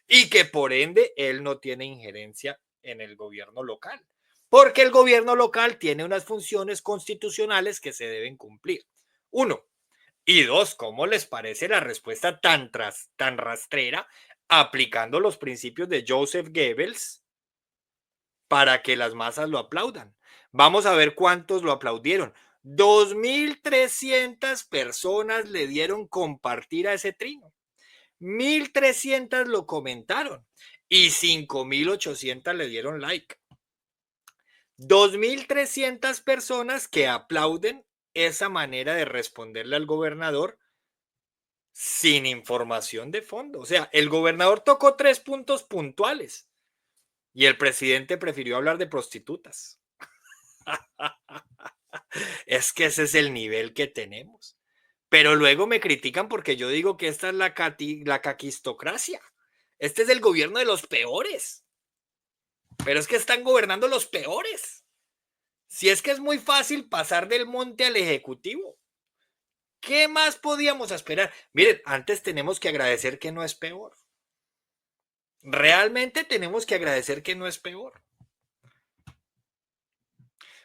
Y que por ende él no tiene injerencia en el gobierno local, porque el gobierno local tiene unas funciones constitucionales que se deben cumplir. 1. Y 2, ¿cómo les parece la respuesta tan rastrera aplicando los principios de Joseph Goebbels para que las masas lo aplaudan? Vamos a ver cuántos lo aplaudieron. 2.300 personas le dieron compartir a ese trino. 1.300 lo comentaron y 5.800 le dieron like. 2.300 personas que aplauden esa manera de responderle al gobernador sin información de fondo. O sea, el gobernador tocó 3 puntos puntuales y el presidente prefirió hablar de prostitutas. Es que ese es el nivel que tenemos. Pero luego me critican porque yo digo que esta es la caquistocracia. Este es el gobierno de los peores. Pero es que están gobernando los peores. Si es que es muy fácil pasar del monte al ejecutivo. ¿Qué más podíamos esperar? Miren, antes tenemos que agradecer que no es peor. Realmente tenemos que agradecer que no es peor.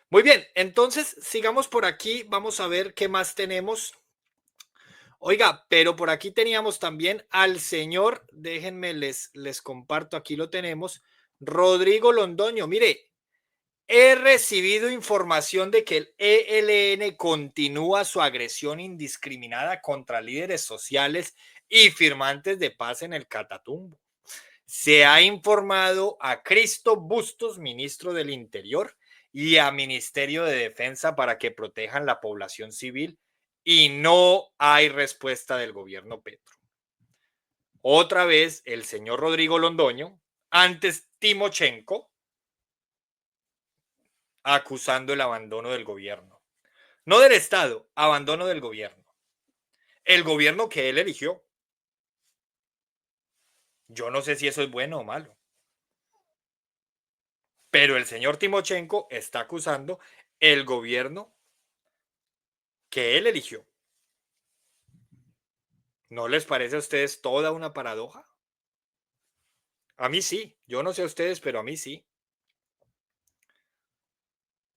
Muy bien, entonces sigamos por aquí. Vamos a ver qué más tenemos. Oiga, pero por aquí teníamos también al señor, déjenme les comparto, aquí lo tenemos, Rodrigo Londoño. Mire, he recibido información de que el ELN continúa su agresión indiscriminada contra líderes sociales y firmantes de paz en el Catatumbo. Se ha informado a Cristo Bustos, ministro del Interior, y a Ministerio de Defensa para que protejan la población civil y no hay respuesta del gobierno Petro. Otra vez el señor Rodrigo Londoño, antes Timochenko, acusando el abandono del gobierno. No del Estado, abandono del gobierno. El gobierno que él eligió. Yo no sé si eso es bueno o malo. Pero el señor Timochenko está acusando el gobierno que él eligió. ¿No les parece a ustedes toda una paradoja? A mí sí, yo no sé a ustedes, pero a mí sí.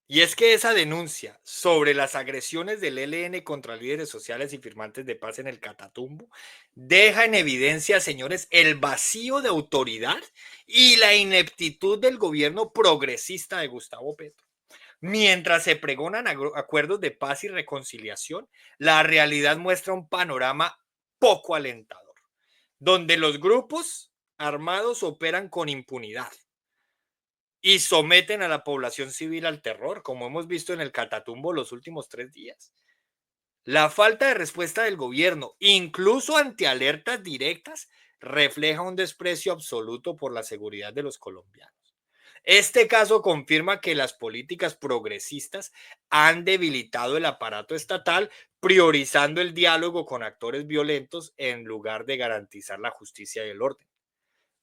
Y es que esa denuncia sobre las agresiones del ELN contra líderes sociales y firmantes de paz en el Catatumbo deja en evidencia, señores, el vacío de autoridad y la ineptitud del gobierno progresista de Gustavo Petro. Mientras se pregonan acuerdos de paz y reconciliación, la realidad muestra un panorama poco alentador, donde los grupos armados operan con impunidad y someten a la población civil al terror, como hemos visto en el Catatumbo los últimos 3 días. La falta de respuesta del gobierno, incluso ante alertas directas, refleja un desprecio absoluto por la seguridad de los colombianos. Este caso confirma que las políticas progresistas han debilitado el aparato estatal, priorizando el diálogo con actores violentos en lugar de garantizar la justicia y el orden.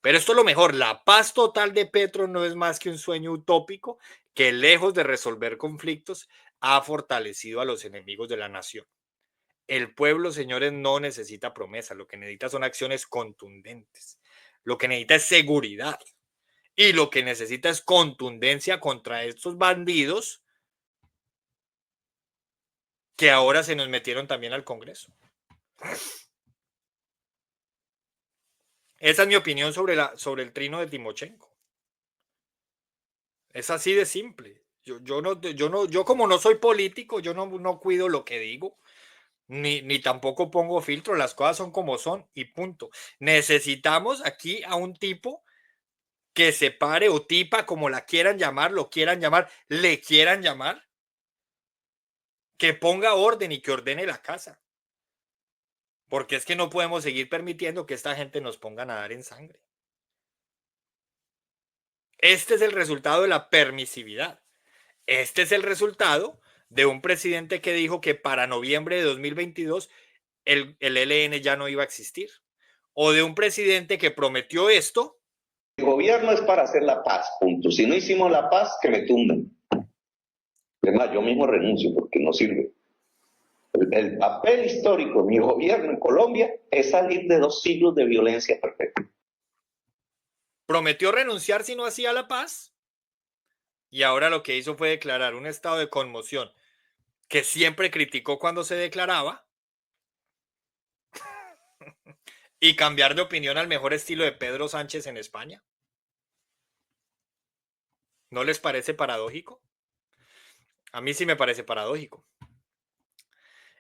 Pero esto es lo mejor, la paz total de Petro no es más que un sueño utópico que, lejos de resolver conflictos, ha fortalecido a los enemigos de la nación. El pueblo, señores, no necesita promesas, lo que necesita son acciones contundentes, lo que necesita es seguridad y lo que necesita es contundencia contra estos bandidos que ahora se nos metieron también al Congreso. Esa es mi opinión sobre el trino de Timochenko. Es así de simple. Yo como no soy político, yo no cuido lo que digo, ni tampoco pongo filtro, las cosas son como son y punto. Necesitamos aquí a un tipo que se pare, o tipa, como la quieran llamar, lo quieran llamar, le quieran llamar, que ponga orden y que ordene la casa. Porque es que no podemos seguir permitiendo que esta gente nos ponga a nadar en sangre. Este es el resultado de la permisividad. Este es el resultado de un presidente que dijo que para noviembre de 2022 el ELN ya no iba a existir. O de un presidente que prometió esto. El gobierno es para hacer la paz, punto. Si no hicimos la paz, que me tumben. Además, yo mismo renuncio porque no sirve. El papel histórico de mi gobierno en Colombia es salir de 2 siglos de violencia perfecta. Prometió renunciar si no hacía la paz. Y ahora lo que hizo fue declarar un estado de conmoción que siempre criticó cuando se declaraba y cambiar de opinión al mejor estilo de Pedro Sánchez en España. ¿No les parece paradójico? A mí sí me parece paradójico.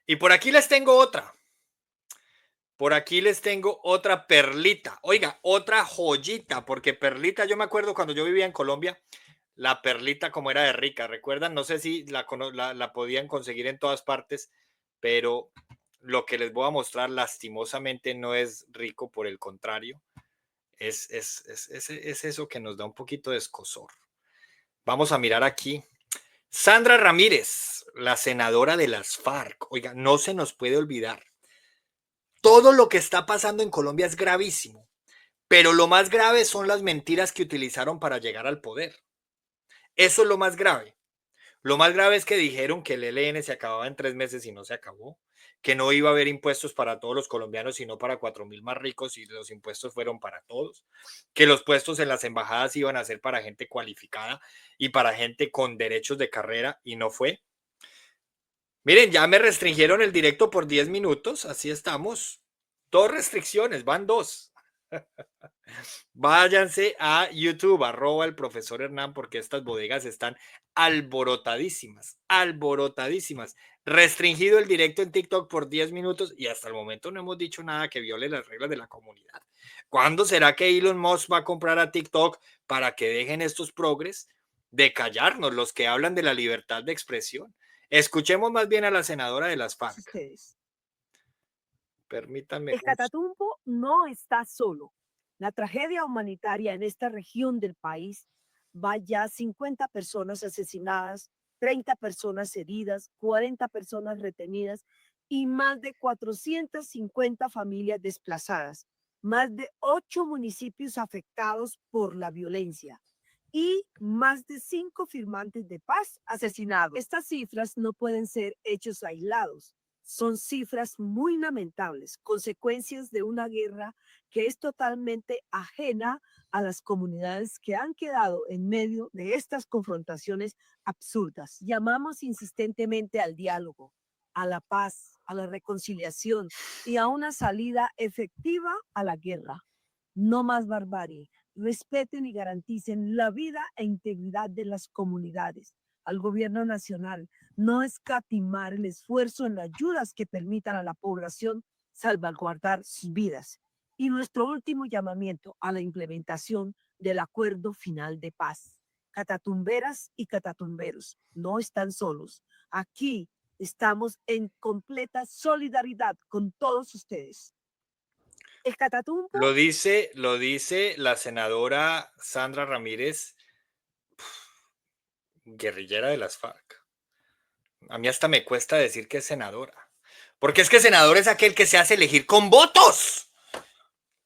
Y por aquí les tengo otra. Por aquí les tengo otra perlita. Oiga, otra joyita, porque perlita, yo me acuerdo cuando yo vivía en Colombia, la perlita como era de rica, ¿recuerdan? No sé si la podían conseguir en todas partes, pero lo que les voy a mostrar lastimosamente no es rico, por el contrario, es eso que nos da un poquito de escozor. Vamos a mirar aquí. Sandra Ramírez, la senadora de las FARC. Oiga, no se nos puede olvidar. Todo lo que está pasando en Colombia es gravísimo, pero lo más grave son las mentiras que utilizaron para llegar al poder. Eso es lo más grave. Lo más grave es que dijeron que el ELN se acababa en 3 meses y no se acabó, que no iba a haber impuestos para todos los colombianos, sino para 4.000 más ricos, y los impuestos fueron para todos, que los puestos en las embajadas iban a ser para gente cualificada y para gente con derechos de carrera, y no fue. Miren, ya me restringieron el directo por 10 minutos, así estamos. 2 restricciones, van 2. Váyanse a YouTube, @ el profesor Hernán, porque estas bodegas están alborotadísimas, alborotadísimas. Restringido el directo en TikTok por 10 minutos y hasta el momento no hemos dicho nada que viole las reglas de la comunidad. ¿Cuándo será que Elon Musk va a comprar a TikTok para que dejen estos progres de callarnos, los que hablan de la libertad de expresión? Escuchemos más bien a la senadora de las FARC. Ustedes. Permítanme. El Catatumbo no está solo. La tragedia humanitaria en esta región del país va ya 50 personas asesinadas, 30 personas heridas, 40 personas retenidas y más de 450 familias desplazadas, más de 8 municipios afectados por la violencia y más de 5 firmantes de paz asesinados. Estas cifras no pueden ser hechos aislados. Son cifras muy lamentables, consecuencias de una guerra que es totalmente ajena a las comunidades que han quedado en medio de estas confrontaciones absurdas. Llamamos insistentemente al diálogo, a la paz, a la reconciliación y a una salida efectiva a la guerra. No más barbarie. Respeten y garanticen la vida e integridad de las comunidades. Al gobierno nacional, no escatimar el esfuerzo en ayudas que permitan a la población salvaguardar sus vidas. Y nuestro último llamamiento a la implementación del acuerdo final de paz. Catatumberas y catatumberos no están solos. Aquí estamos en completa solidaridad con todos ustedes. El Catatumbo. Lo dice la senadora Sandra Ramírez, guerrillera de las FARC. A mí hasta me cuesta decir que es senadora, porque es que senador es aquel que se hace elegir con votos.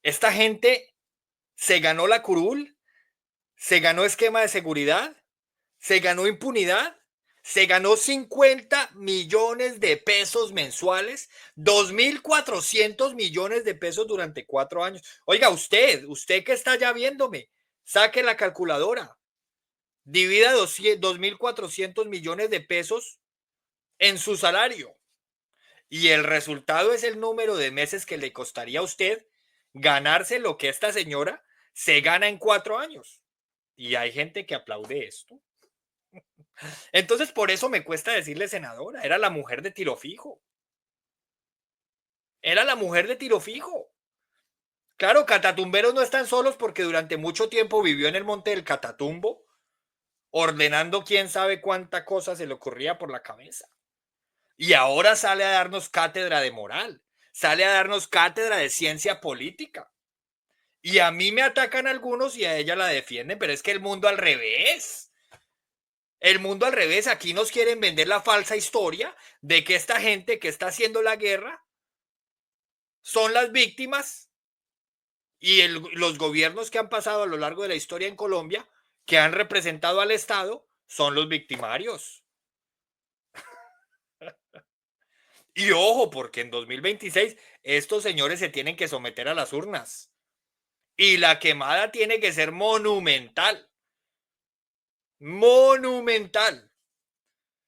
Esta gente se ganó la curul, se ganó esquema de seguridad, se ganó impunidad, se ganó 50 millones de pesos mensuales, 2.400 millones de pesos durante 4 años. Oiga, usted que está ya viéndome, saque la calculadora, divida 2.400 millones de pesos en su salario y el resultado es el número de meses que le costaría a usted ganarse lo que esta señora se gana en 4 años. Y hay gente que aplaude esto. Entonces, por eso me cuesta decirle senadora. Era la mujer de tiro fijo. Era la mujer de tiro fijo. Claro, catatumberos no están solos porque durante mucho tiempo vivió en el monte del Catatumbo, ordenando quién sabe cuánta cosa se le ocurría por la cabeza. Y ahora sale a darnos cátedra de moral, sale a darnos cátedra de ciencia política. Y a mí me atacan algunos y a ella la defienden, pero es que el mundo al revés. El mundo al revés, aquí nos quieren vender la falsa historia de que esta gente que está haciendo la guerra son las víctimas y los gobiernos que han pasado a lo largo de la historia en Colombia, que han representado al Estado, son los victimarios. Y ojo, porque en 2026 estos señores se tienen que someter a las urnas. Y la quemada tiene que ser monumental. Monumental.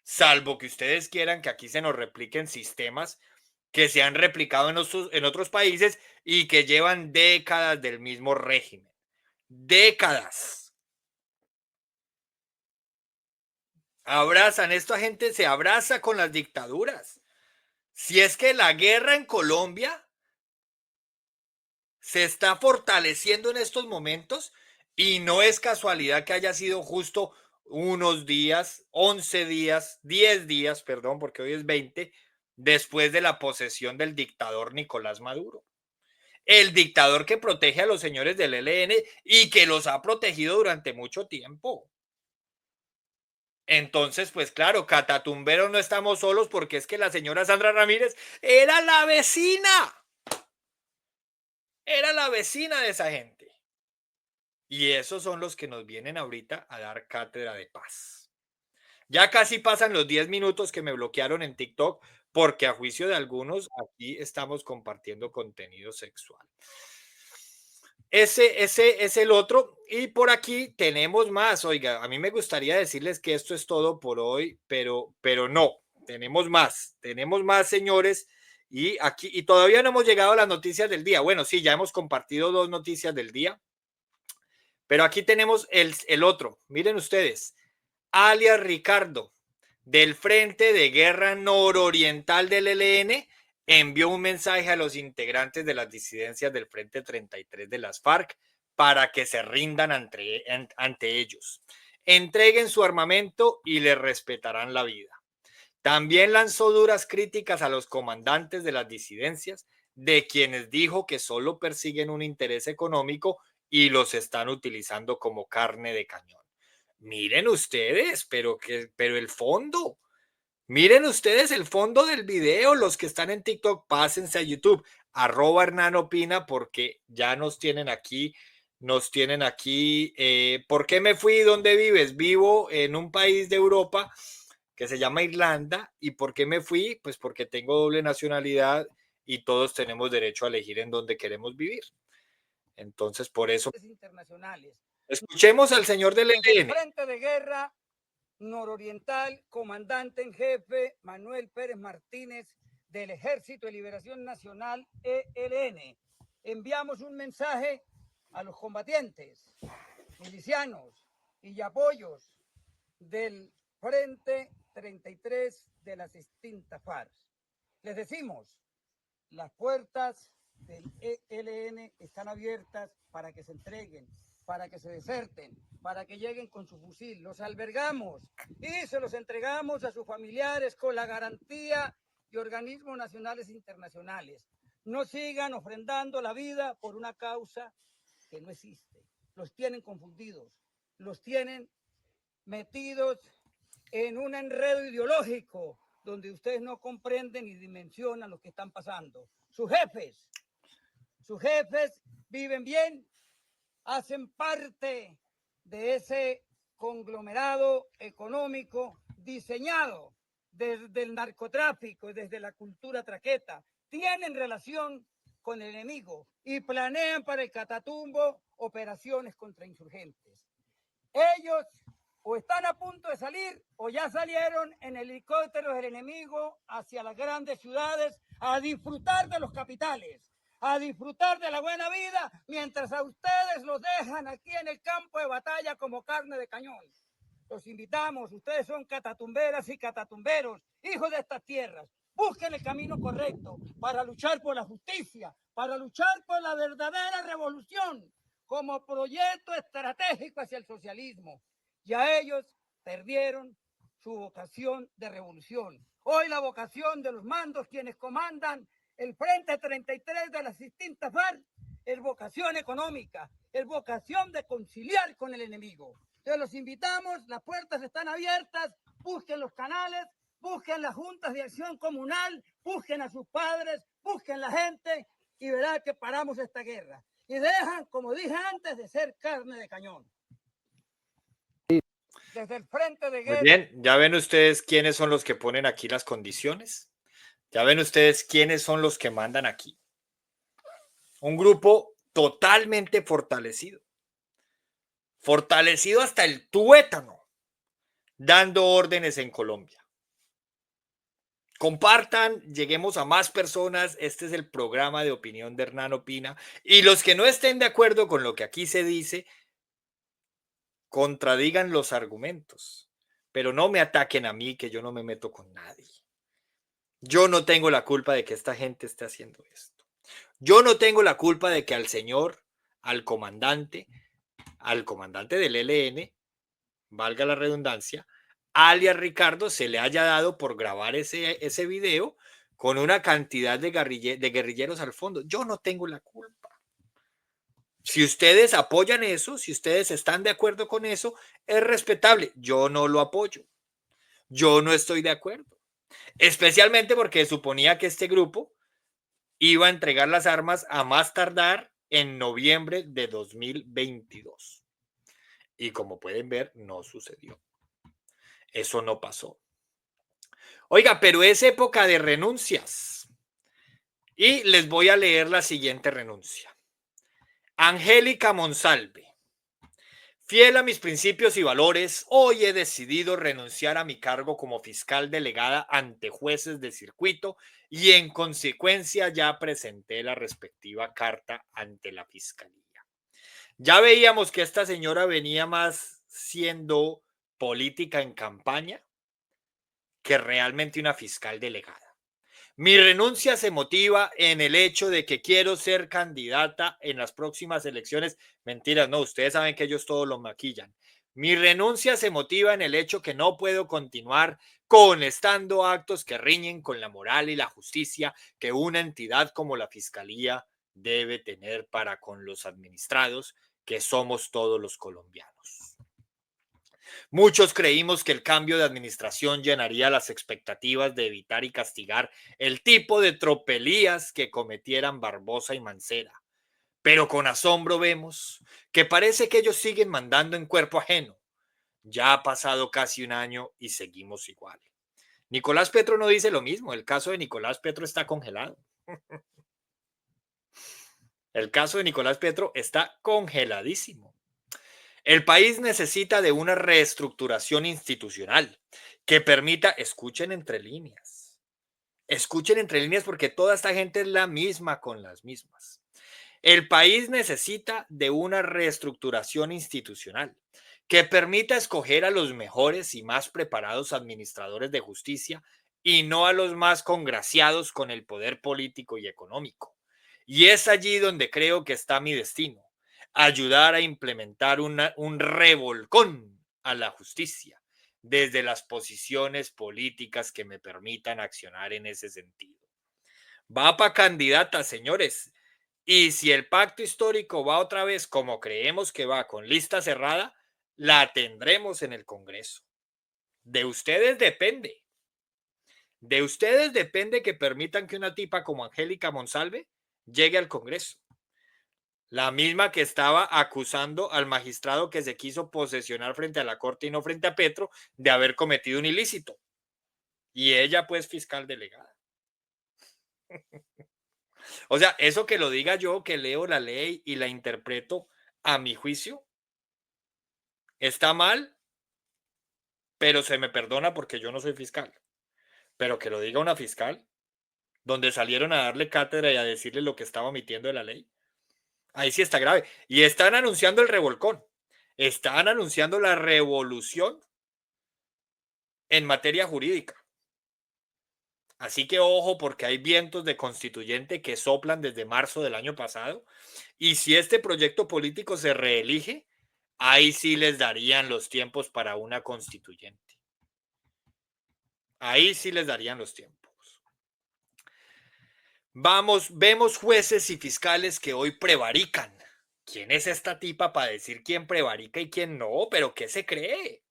Salvo que ustedes quieran que aquí se nos repliquen sistemas que se han replicado en otros países y que llevan décadas del mismo régimen. Décadas. Abrazan, esta gente se abraza con las dictaduras. Si es que la guerra en Colombia se está fortaleciendo en estos momentos y no es casualidad que haya sido justo unos días, 11 días, 10 días, perdón, porque hoy es 20, después de la posesión del dictador Nicolás Maduro. El dictador que protege a los señores del ELN y que los ha protegido durante mucho tiempo. Entonces, pues claro, catatumberos no estamos solos porque es que la señora Sandra Ramírez era la vecina. Era la vecina de esa gente. Y esos son los que nos vienen ahorita a dar cátedra de paz. Ya casi pasan los 10 minutos que me bloquearon en TikTok porque a juicio de algunos aquí estamos compartiendo contenido sexual. Ese es el otro. Y por aquí tenemos más. Oiga, a mí me gustaría decirles que esto es todo por hoy, pero no. Tenemos más, señores. Y aquí, y todavía no hemos llegado a las noticias del día. Bueno, sí, ya hemos compartido 2 noticias del día. Pero aquí tenemos el otro. Miren ustedes. Alias Ricardo, del Frente de Guerra Nororiental del ELN, envió un mensaje a los integrantes de las disidencias del Frente 33 de las FARC para que se rindan ante ellos. Entreguen su armamento y les respetarán la vida. También lanzó duras críticas a los comandantes de las disidencias, de quienes dijo que solo persiguen un interés económico y los están utilizando como carne de cañón. Miren ustedes, pero el fondo. Miren ustedes el fondo del video. Los que están en TikTok, pásense a YouTube. @HernánOpina, porque ya nos tienen aquí. ¿Por qué me fui? ¿Dónde vives? Vivo en un país de Europa que se llama Irlanda. ¿Y por qué me fui? Pues porque tengo doble nacionalidad y todos tenemos derecho a elegir en dónde queremos vivir. Entonces, por eso. Internacionales. Escuchemos al señor del ELN. Frente de Guerra Nororiental, comandante en jefe Manuel Pérez Martínez del Ejército de Liberación Nacional, ELN. Enviamos un mensaje a los combatientes, milicianos y apoyos del Frente 33 de las extintas FARC. Les decimos, las puertas del ELN están abiertas para que se entreguen, para que se deserten, para que lleguen con su fusil. Los albergamos y se los entregamos a sus familiares con la garantía de organismos nacionales e internacionales. No sigan ofrendando la vida por una causa que no existe. Los tienen confundidos, los tienen metidos en un enredo ideológico donde ustedes no comprenden ni dimensionan lo que están pasando. Sus jefes viven bien hacen parte de ese conglomerado económico diseñado desde el narcotráfico, desde la cultura traqueta, tienen relación con el enemigo y planean para el Catatumbo operaciones contra insurgentes. Ellos o están a punto de salir o ya salieron en helicópteros del enemigo hacia las grandes ciudades a disfrutar de los capitales, a disfrutar de la buena vida, mientras a ustedes los dejan aquí en el campo de batalla como carne de cañón. Los invitamos, ustedes son catatumberas y catatumberos, hijos de estas tierras. Busquen el camino correcto para luchar por la justicia, para luchar por la verdadera revolución como proyecto estratégico hacia el socialismo. Ya ellos perdieron su vocación de revolución. Hoy la vocación de los mandos, quienes comandan el Frente 33 de las distintas FARC, es vocación económica, es vocación de conciliar con el enemigo. Entonces los invitamos, las puertas están abiertas, busquen los canales, busquen las juntas de acción comunal, busquen a sus padres, busquen la gente y verán que paramos esta guerra. Y dejan, como dije antes, de ser carne de cañón. Desde el frente de guerra. Muy bien, ya ven ustedes quiénes son los que ponen aquí las condiciones. Ya ven ustedes quiénes son los que mandan aquí. Un grupo totalmente fortalecido. Fortalecido hasta el tuétano, dando órdenes en Colombia. Compartan, lleguemos a más personas. Este es el programa de opinión de Hernán Opina. Y los que no estén de acuerdo con lo que aquí se dice, contradigan los argumentos. Pero no me ataquen a mí, que yo no me meto con nadie. Yo no tengo la culpa de que esta gente esté haciendo esto. Yo no tengo la culpa de que al señor, al comandante del ELN, valga la redundancia, alias Ricardo, se le haya dado por grabar ese video con una cantidad de guerrilleros al fondo. Yo no tengo la culpa. Si ustedes apoyan eso, si ustedes están de acuerdo con eso, es respetable. Yo no lo apoyo. Yo no estoy de acuerdo. Especialmente porque suponía que este grupo iba a entregar las armas a más tardar en noviembre de 2022. Y como pueden ver, no sucedió. Eso no pasó. Oiga, pero es época de renuncias. Y les voy a leer la siguiente renuncia. Angélica Monsalve. Fiel a mis principios y valores, hoy he decidido renunciar a mi cargo como fiscal delegada ante jueces de circuito y en consecuencia ya presenté la respectiva carta ante la fiscalía. Ya veíamos que esta señora venía más siendo política en campaña que realmente una fiscal delegada. Mi renuncia se motiva en el hecho de que quiero ser candidata en las próximas elecciones. Mentiras, no, ustedes saben que ellos todos lo maquillan. Mi renuncia se motiva en el hecho que no puedo continuar conestando actos que riñen con la moral y la justicia que una entidad como la Fiscalía debe tener para con los administrados, que somos todos los colombianos. Muchos creímos que el cambio de administración llenaría las expectativas de evitar y castigar el tipo de tropelías que cometieran Barbosa y Mancera. Pero con asombro vemos que parece que ellos siguen mandando en cuerpo ajeno. Ya ha pasado casi un año y seguimos igual. Nicolás Petro no dice lo mismo. El caso de Nicolás Petro está congelado. El caso de Nicolás Petro está congeladísimo. El país necesita de una reestructuración institucional que permita, escuchen entre líneas porque toda esta gente es la misma con las mismas. El país necesita de una reestructuración institucional que permita escoger a los mejores y más preparados administradores de justicia y no a los más congraciados con el poder político y económico. Y es allí donde creo que está mi destino. Ayudar a implementar un revolcón a la justicia desde las posiciones políticas que me permitan accionar en ese sentido. Va para candidata, señores. Y si el pacto histórico va otra vez como creemos que va, con lista cerrada, la tendremos en el Congreso. De ustedes depende. De ustedes depende que permitan que una tipa como Angélica Monsalve llegue al Congreso. La misma que estaba acusando al magistrado que se quiso posesionar frente a la corte y no frente a Petro de haber cometido un ilícito. Y ella, pues, fiscal delegada. O sea, eso que lo diga yo, que leo la ley y la interpreto a mi juicio, está mal, pero se me perdona porque yo no soy fiscal. Pero que lo diga una fiscal, donde salieron a darle cátedra y a decirle lo que estaba omitiendo de la ley, ahí sí está grave. Y están anunciando el revolcón, están anunciando la revolución en materia jurídica. Así que ojo, porque hay vientos de constituyente que soplan desde marzo del año pasado. Y si este proyecto político se reelige, ahí sí les darían los tiempos para una constituyente. Ahí sí les darían los tiempos. Vemos jueces y fiscales que hoy prevarican. ¿Quién es esta tipa para decir quién prevarica y quién no? ¿Pero qué se cree?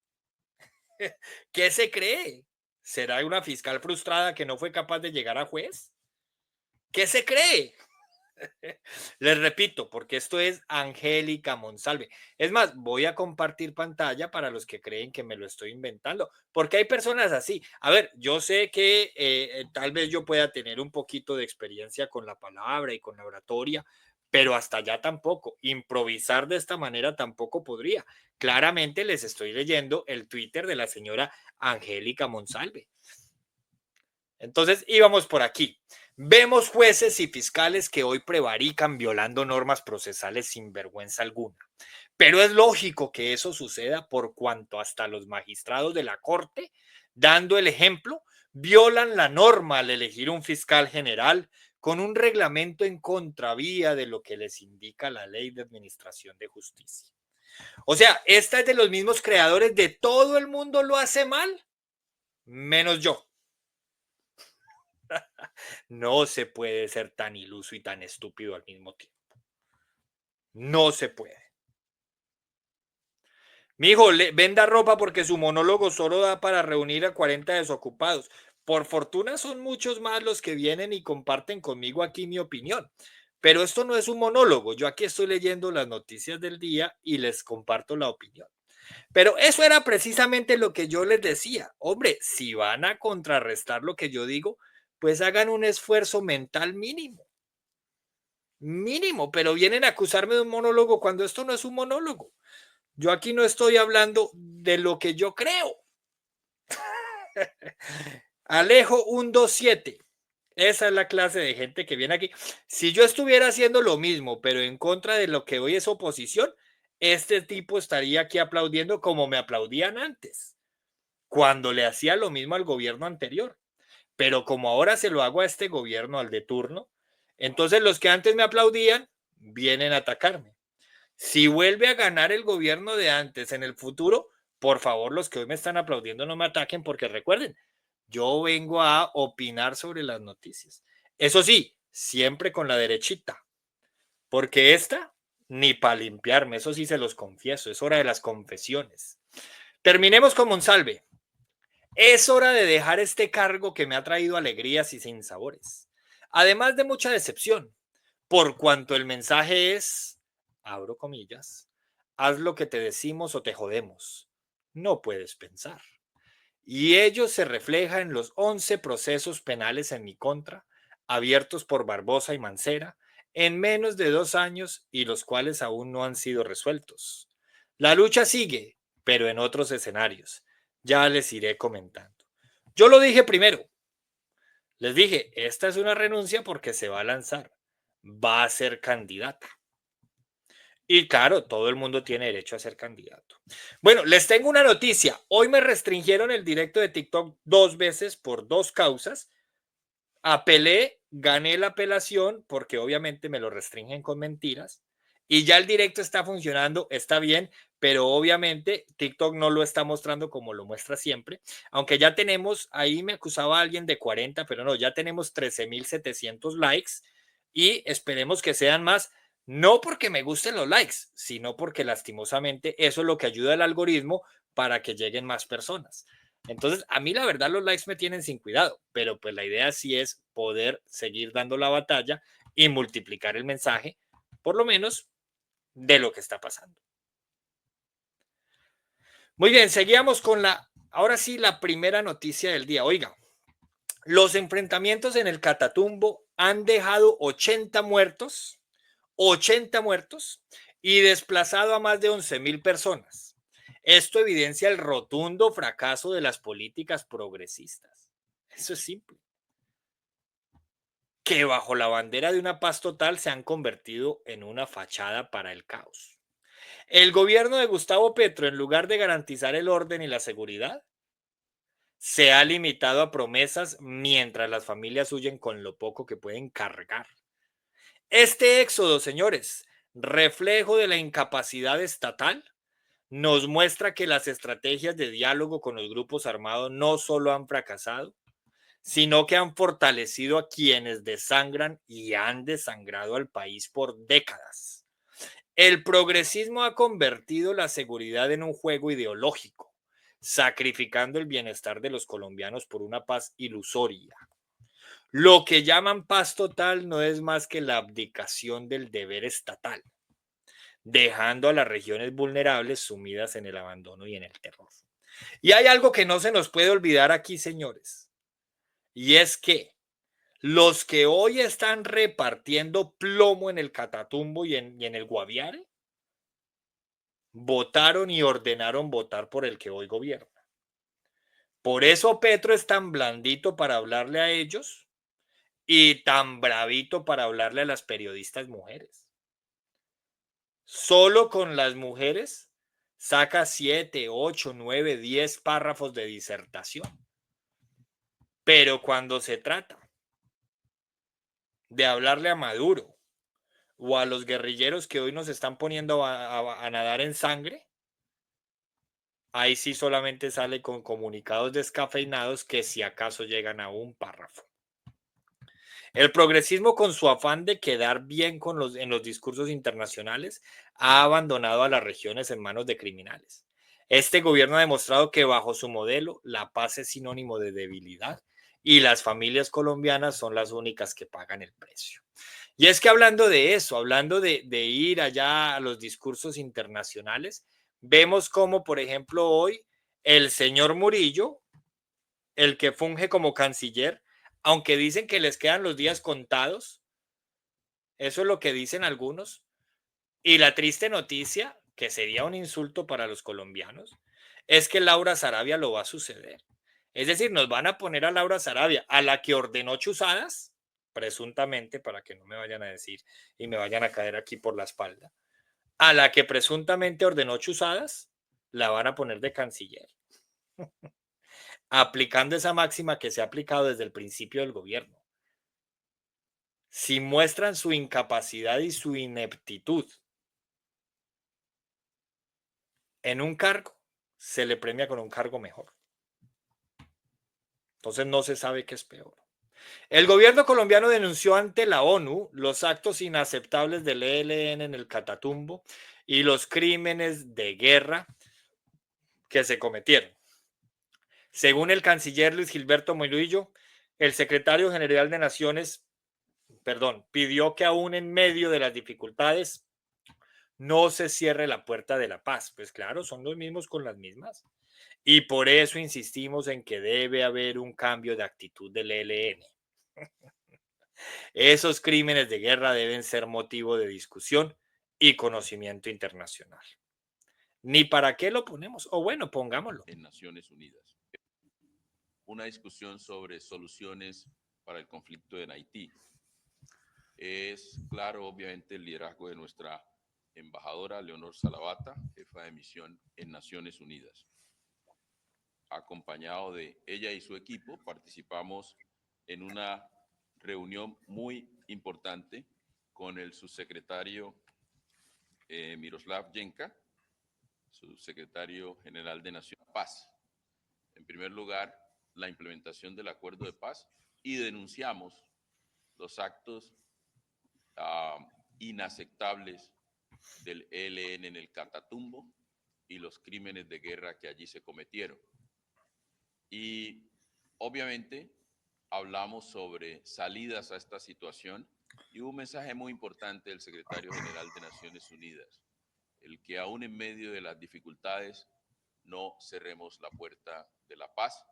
¿Qué se cree? ¿Será una fiscal frustrada que no fue capaz de llegar a juez? ¿Qué se cree? Les repito, porque esto es Angélica Monsalve. Es más, voy a compartir pantalla para los que creen que me lo estoy inventando, porque hay personas así. A ver, yo sé que tal vez yo pueda tener un poquito de experiencia con la palabra y con la oratoria, pero hasta allá tampoco. Improvisar de esta manera tampoco podría. Claramente les estoy leyendo el Twitter de la señora Angélica Monsalve. Entonces íbamos por aquí. Vemos jueces y fiscales que hoy prevarican violando normas procesales sin vergüenza alguna. Pero es lógico que eso suceda por cuanto hasta los magistrados de la Corte, dando el ejemplo, violan la norma al elegir un fiscal general con un reglamento en contravía de lo que les indica la Ley de Administración de Justicia. O sea, esta es de los mismos creadores de todo el mundo lo hace mal, menos yo. No se puede ser tan iluso y tan estúpido al mismo tiempo. No se puede. Mijo, venda ropa porque su monólogo solo da para reunir a 40 desocupados. Por fortuna son muchos más los que vienen y comparten conmigo aquí mi opinión. Pero esto no es un monólogo. Yo aquí estoy leyendo las noticias del día y les comparto la opinión. Pero eso era precisamente lo que yo les decía. Hombre, si van a contrarrestar lo que yo digo, pues hagan un esfuerzo mental mínimo. Mínimo, pero vienen a acusarme de un monólogo cuando esto no es un monólogo. Yo aquí no estoy hablando de lo que yo creo. Alejo 127. Esa es la clase de gente que viene aquí. Si yo estuviera haciendo lo mismo, pero en contra de lo que hoy es oposición, este tipo estaría aquí aplaudiendo como me aplaudían antes, cuando le hacía lo mismo al gobierno anterior. Pero como ahora se lo hago a este gobierno, al de turno, entonces los que antes me aplaudían vienen a atacarme. Si vuelve a ganar el gobierno de antes en el futuro, por favor, los que hoy me están aplaudiendo no me ataquen, porque recuerden, yo vengo a opinar sobre las noticias. Eso sí, siempre con la derechita, porque esta ni para limpiarme, eso sí se los confieso, es hora de las confesiones. Terminemos con Monsalve. Es hora de dejar este cargo que me ha traído alegrías y sinsabores, además de mucha decepción, por cuanto el mensaje es, abro comillas, haz lo que te decimos o te jodemos. No puedes pensar. Y ello se refleja en los 11 procesos penales en mi contra, abiertos por Barbosa y Mancera, en menos de 2 años y los cuales aún no han sido resueltos. La lucha sigue, pero en otros escenarios. Ya les iré comentando. Yo lo dije primero. Les dije, esta es una renuncia porque se va a lanzar. Va a ser candidata. Y claro, todo el mundo tiene derecho a ser candidato. Bueno, les tengo una noticia. Hoy me restringieron el directo de TikTok 2 veces por 2 causas. Apelé, gané la apelación porque obviamente me lo restringen con mentiras. Y ya el directo está funcionando, está bien, pero obviamente TikTok no lo está mostrando como lo muestra siempre. Aunque ya tenemos, ahí me acusaba alguien de 40, pero no, ya tenemos 13,700 likes y esperemos que sean más. No porque me gusten los likes, sino porque lastimosamente eso es lo que ayuda al algoritmo para que lleguen más personas. Entonces, a mí la verdad los likes me tienen sin cuidado, pero pues la idea sí es poder seguir dando la batalla y multiplicar el mensaje, por lo menos, de lo que está pasando. Muy bien, seguíamos con ahora sí, la primera noticia del día. Oiga, los enfrentamientos en el Catatumbo han dejado 80 muertos y desplazado a más de 11.000 personas. Esto evidencia el rotundo fracaso de las políticas progresistas. Eso es simple. Que bajo la bandera de una paz total se han convertido en una fachada para el caos. El gobierno de Gustavo Petro, en lugar de garantizar el orden y la seguridad, se ha limitado a promesas mientras las familias huyen con lo poco que pueden cargar. Este éxodo, señores, reflejo de la incapacidad estatal, nos muestra que las estrategias de diálogo con los grupos armados no solo han fracasado, sino que han fortalecido a quienes desangran y han desangrado al país por décadas. El progresismo ha convertido la seguridad en un juego ideológico, sacrificando el bienestar de los colombianos por una paz ilusoria. Lo que llaman paz total no es más que la abdicación del deber estatal, dejando a las regiones vulnerables sumidas en el abandono y en el terror. Y hay algo que no se nos puede olvidar aquí, señores, y es que los que hoy están repartiendo plomo en el Catatumbo y en el Guaviare, votaron y ordenaron votar por el que hoy gobierna. Por eso Petro es tan blandito para hablarle a ellos y tan bravito para hablarle a las periodistas mujeres. Solo con las mujeres saca 7, 8, 9, 10 párrafos de disertación. Pero cuando se trata de hablarle a Maduro o a los guerrilleros que hoy nos están poniendo a nadar en sangre, ahí sí solamente sale con comunicados descafeinados que si acaso llegan a un párrafo. El progresismo, con su afán de quedar bien en los discursos internacionales, ha abandonado a las regiones en manos de criminales. Este gobierno ha demostrado que bajo su modelo la paz es sinónimo de debilidad y las familias colombianas son las únicas que pagan el precio. Y es que hablando de eso, hablando de ir allá a los discursos internacionales, vemos como, por ejemplo, hoy el señor Murillo, el que funge como canciller, aunque dicen que les quedan los días contados, eso es lo que dicen algunos, y la triste noticia, que sería un insulto para los colombianos, es que Laura Sarabia lo va a suceder. Es decir, nos van a poner a Laura Sarabia, a la que ordenó chuzadas, presuntamente, para que no me vayan a decir y me vayan a caer aquí por la espalda, a la que presuntamente ordenó chuzadas, la van a poner de canciller, aplicando esa máxima que se ha aplicado desde el principio del gobierno. Si muestran su incapacidad y su ineptitud en un cargo, se le premia con un cargo mejor. Entonces no se sabe qué es peor. El gobierno colombiano denunció ante la ONU los actos inaceptables del ELN en el Catatumbo y los crímenes de guerra que se cometieron. Según el canciller Luis Gilberto Murillo, el secretario general de Naciones, pidió que aún en medio de las dificultades no se cierre la puerta de la paz. Pues claro, son los mismos con las mismas. Y por eso insistimos en que debe haber un cambio de actitud del ELN. Esos crímenes de guerra deben ser motivo de discusión y conocimiento internacional. Ni para qué lo ponemos, o bueno, pongámoslo. En Naciones Unidas. Una discusión sobre soluciones para el conflicto en Haití. Es claro, obviamente, el liderazgo de nuestra embajadora Leonor Salavata, jefa de misión en Naciones Unidas. Acompañado de ella y su equipo, participamos en una reunión muy importante con el subsecretario Miroslav Jenka, subsecretario general de Naciones Unidas. Paz. En primer lugar, la implementación del acuerdo de paz y denunciamos los actos inaceptables del ELN en el Catatumbo y los crímenes de guerra que allí se cometieron. Y obviamente hablamos sobre salidas a esta situación Y hubo un mensaje muy importante del secretario general de Naciones Unidas, el que aún en medio de las dificultades no cerremos la puerta de la paz.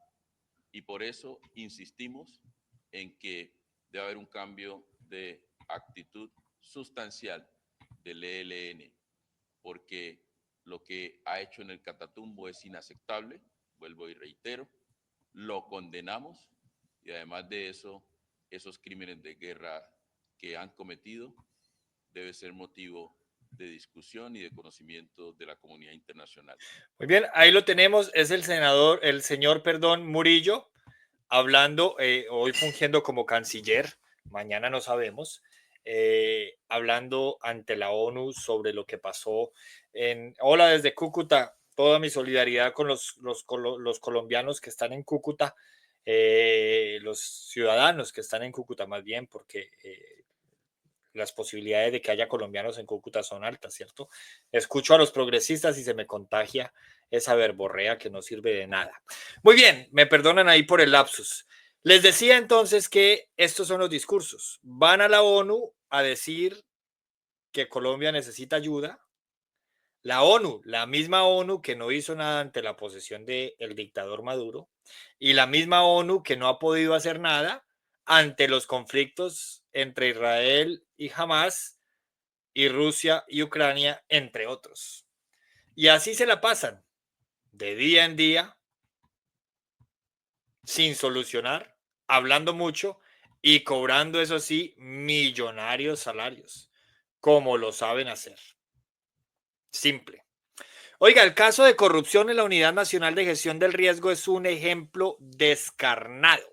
Y por eso insistimos en que debe haber un cambio de actitud sustancial del ELN, porque lo que ha hecho en el Catatumbo es inaceptable, vuelvo y reitero, lo condenamos y además de eso, esos crímenes de guerra que han cometido debe ser motivo de discusión y de conocimiento de la comunidad internacional. Muy bien, ahí lo tenemos, es el señor, Murillo, hablando, hoy fungiendo como canciller, mañana no sabemos, hablando ante la ONU sobre lo que pasó Hola desde Cúcuta, toda mi solidaridad con los colombianos que están en Cúcuta, los ciudadanos que están en Cúcuta más bien, porque las posibilidades de que haya colombianos en Cúcuta son altas, ¿cierto? Escucho a los progresistas y se me contagia esa verborrea que no sirve de nada. Muy bien, me perdonan ahí por el lapsus. Les decía entonces que estos son los discursos. Van a la ONU a decir que Colombia necesita ayuda. La ONU, la misma ONU que no hizo nada ante la posesión del dictador Maduro, y la misma ONU que no ha podido hacer nada ante los conflictos entre Israel y Hamas y Rusia y Ucrania, entre otros. Y así se la pasan de día en día, sin solucionar, hablando mucho y cobrando, eso sí, millonarios salarios, como lo saben hacer. Simple. Oiga, el caso de corrupción en la Unidad Nacional de Gestión del Riesgo es un ejemplo descarnado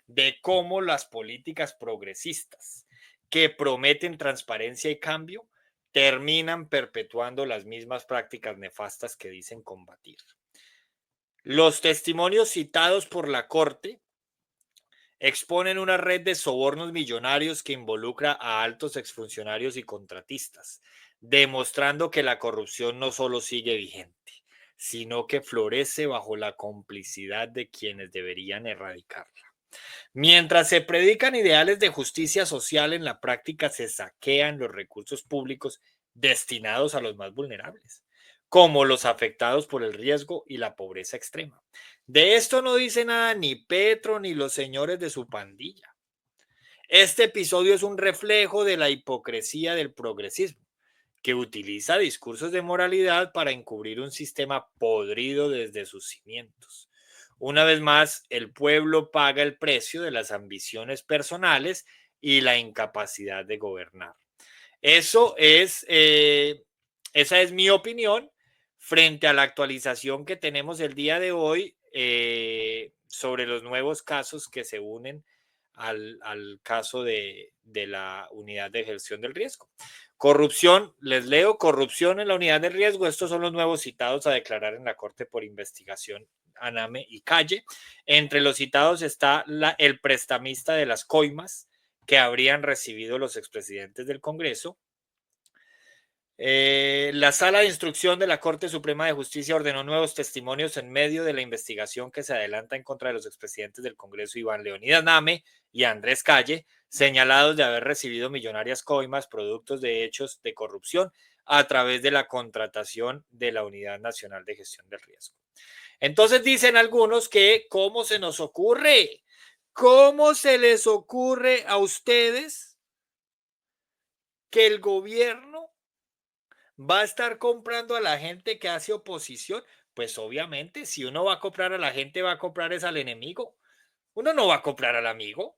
de cómo las políticas progresistas que prometen transparencia y cambio terminan perpetuando las mismas prácticas nefastas que dicen combatir. Los testimonios citados por la Corte exponen una red de sobornos millonarios que involucra a altos exfuncionarios y contratistas, demostrando que la corrupción no solo sigue vigente, sino que florece bajo la complicidad de quienes deberían erradicarla. Mientras se predican ideales de justicia social, en la práctica se saquean los recursos públicos destinados a los más vulnerables, como los afectados por el riesgo y la pobreza extrema. De esto no dice nada ni Petro ni los señores de su pandilla. Este episodio es un reflejo de la hipocresía del progresismo, que utiliza discursos de moralidad para encubrir un sistema podrido desde sus cimientos. Una vez más, el pueblo paga el precio de las ambiciones personales y la incapacidad de gobernar. Esa es mi opinión frente a la actualización que tenemos el día de hoy sobre los nuevos casos que se unen al caso de la unidad de gestión del riesgo. Corrupción, les leo, corrupción en la unidad de riesgo. Estos son los nuevos citados a declarar en la Corte por investigación, Aname y Calle. Entre los citados está el prestamista de las coimas que habrían recibido los expresidentes del Congreso. La Sala de Instrucción de la Corte Suprema de Justicia ordenó nuevos testimonios en medio de la investigación que se adelanta en contra de los expresidentes del Congreso, Iván Leonidas Name y Andrés Calle, señalados de haber recibido millonarias coimas, productos de hechos de corrupción a través de la contratación de la Unidad Nacional de Gestión del Riesgo. Entonces dicen algunos que, ¿cómo se nos ocurre? ¿Cómo se les ocurre a ustedes que el gobierno va a estar comprando a la gente que hace oposición? Pues obviamente, si uno va a comprar a la gente, va a comprar es al enemigo. Uno no va a comprar al amigo.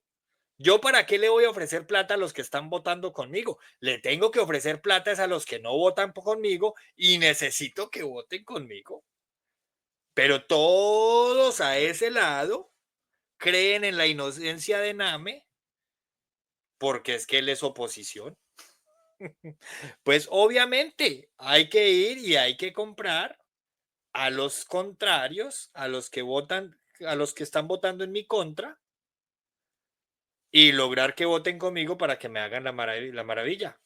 ¿Yo para qué le voy a ofrecer plata a los que están votando conmigo? Le tengo que ofrecer plata es a los que no votan conmigo y necesito que voten conmigo. Pero todos a ese lado creen en la inocencia de Name porque es que él es oposición. Pues obviamente hay que ir y hay que comprar a los contrarios, a los que votan, a los que están votando en mi contra y lograr que voten conmigo para que me hagan la maravilla,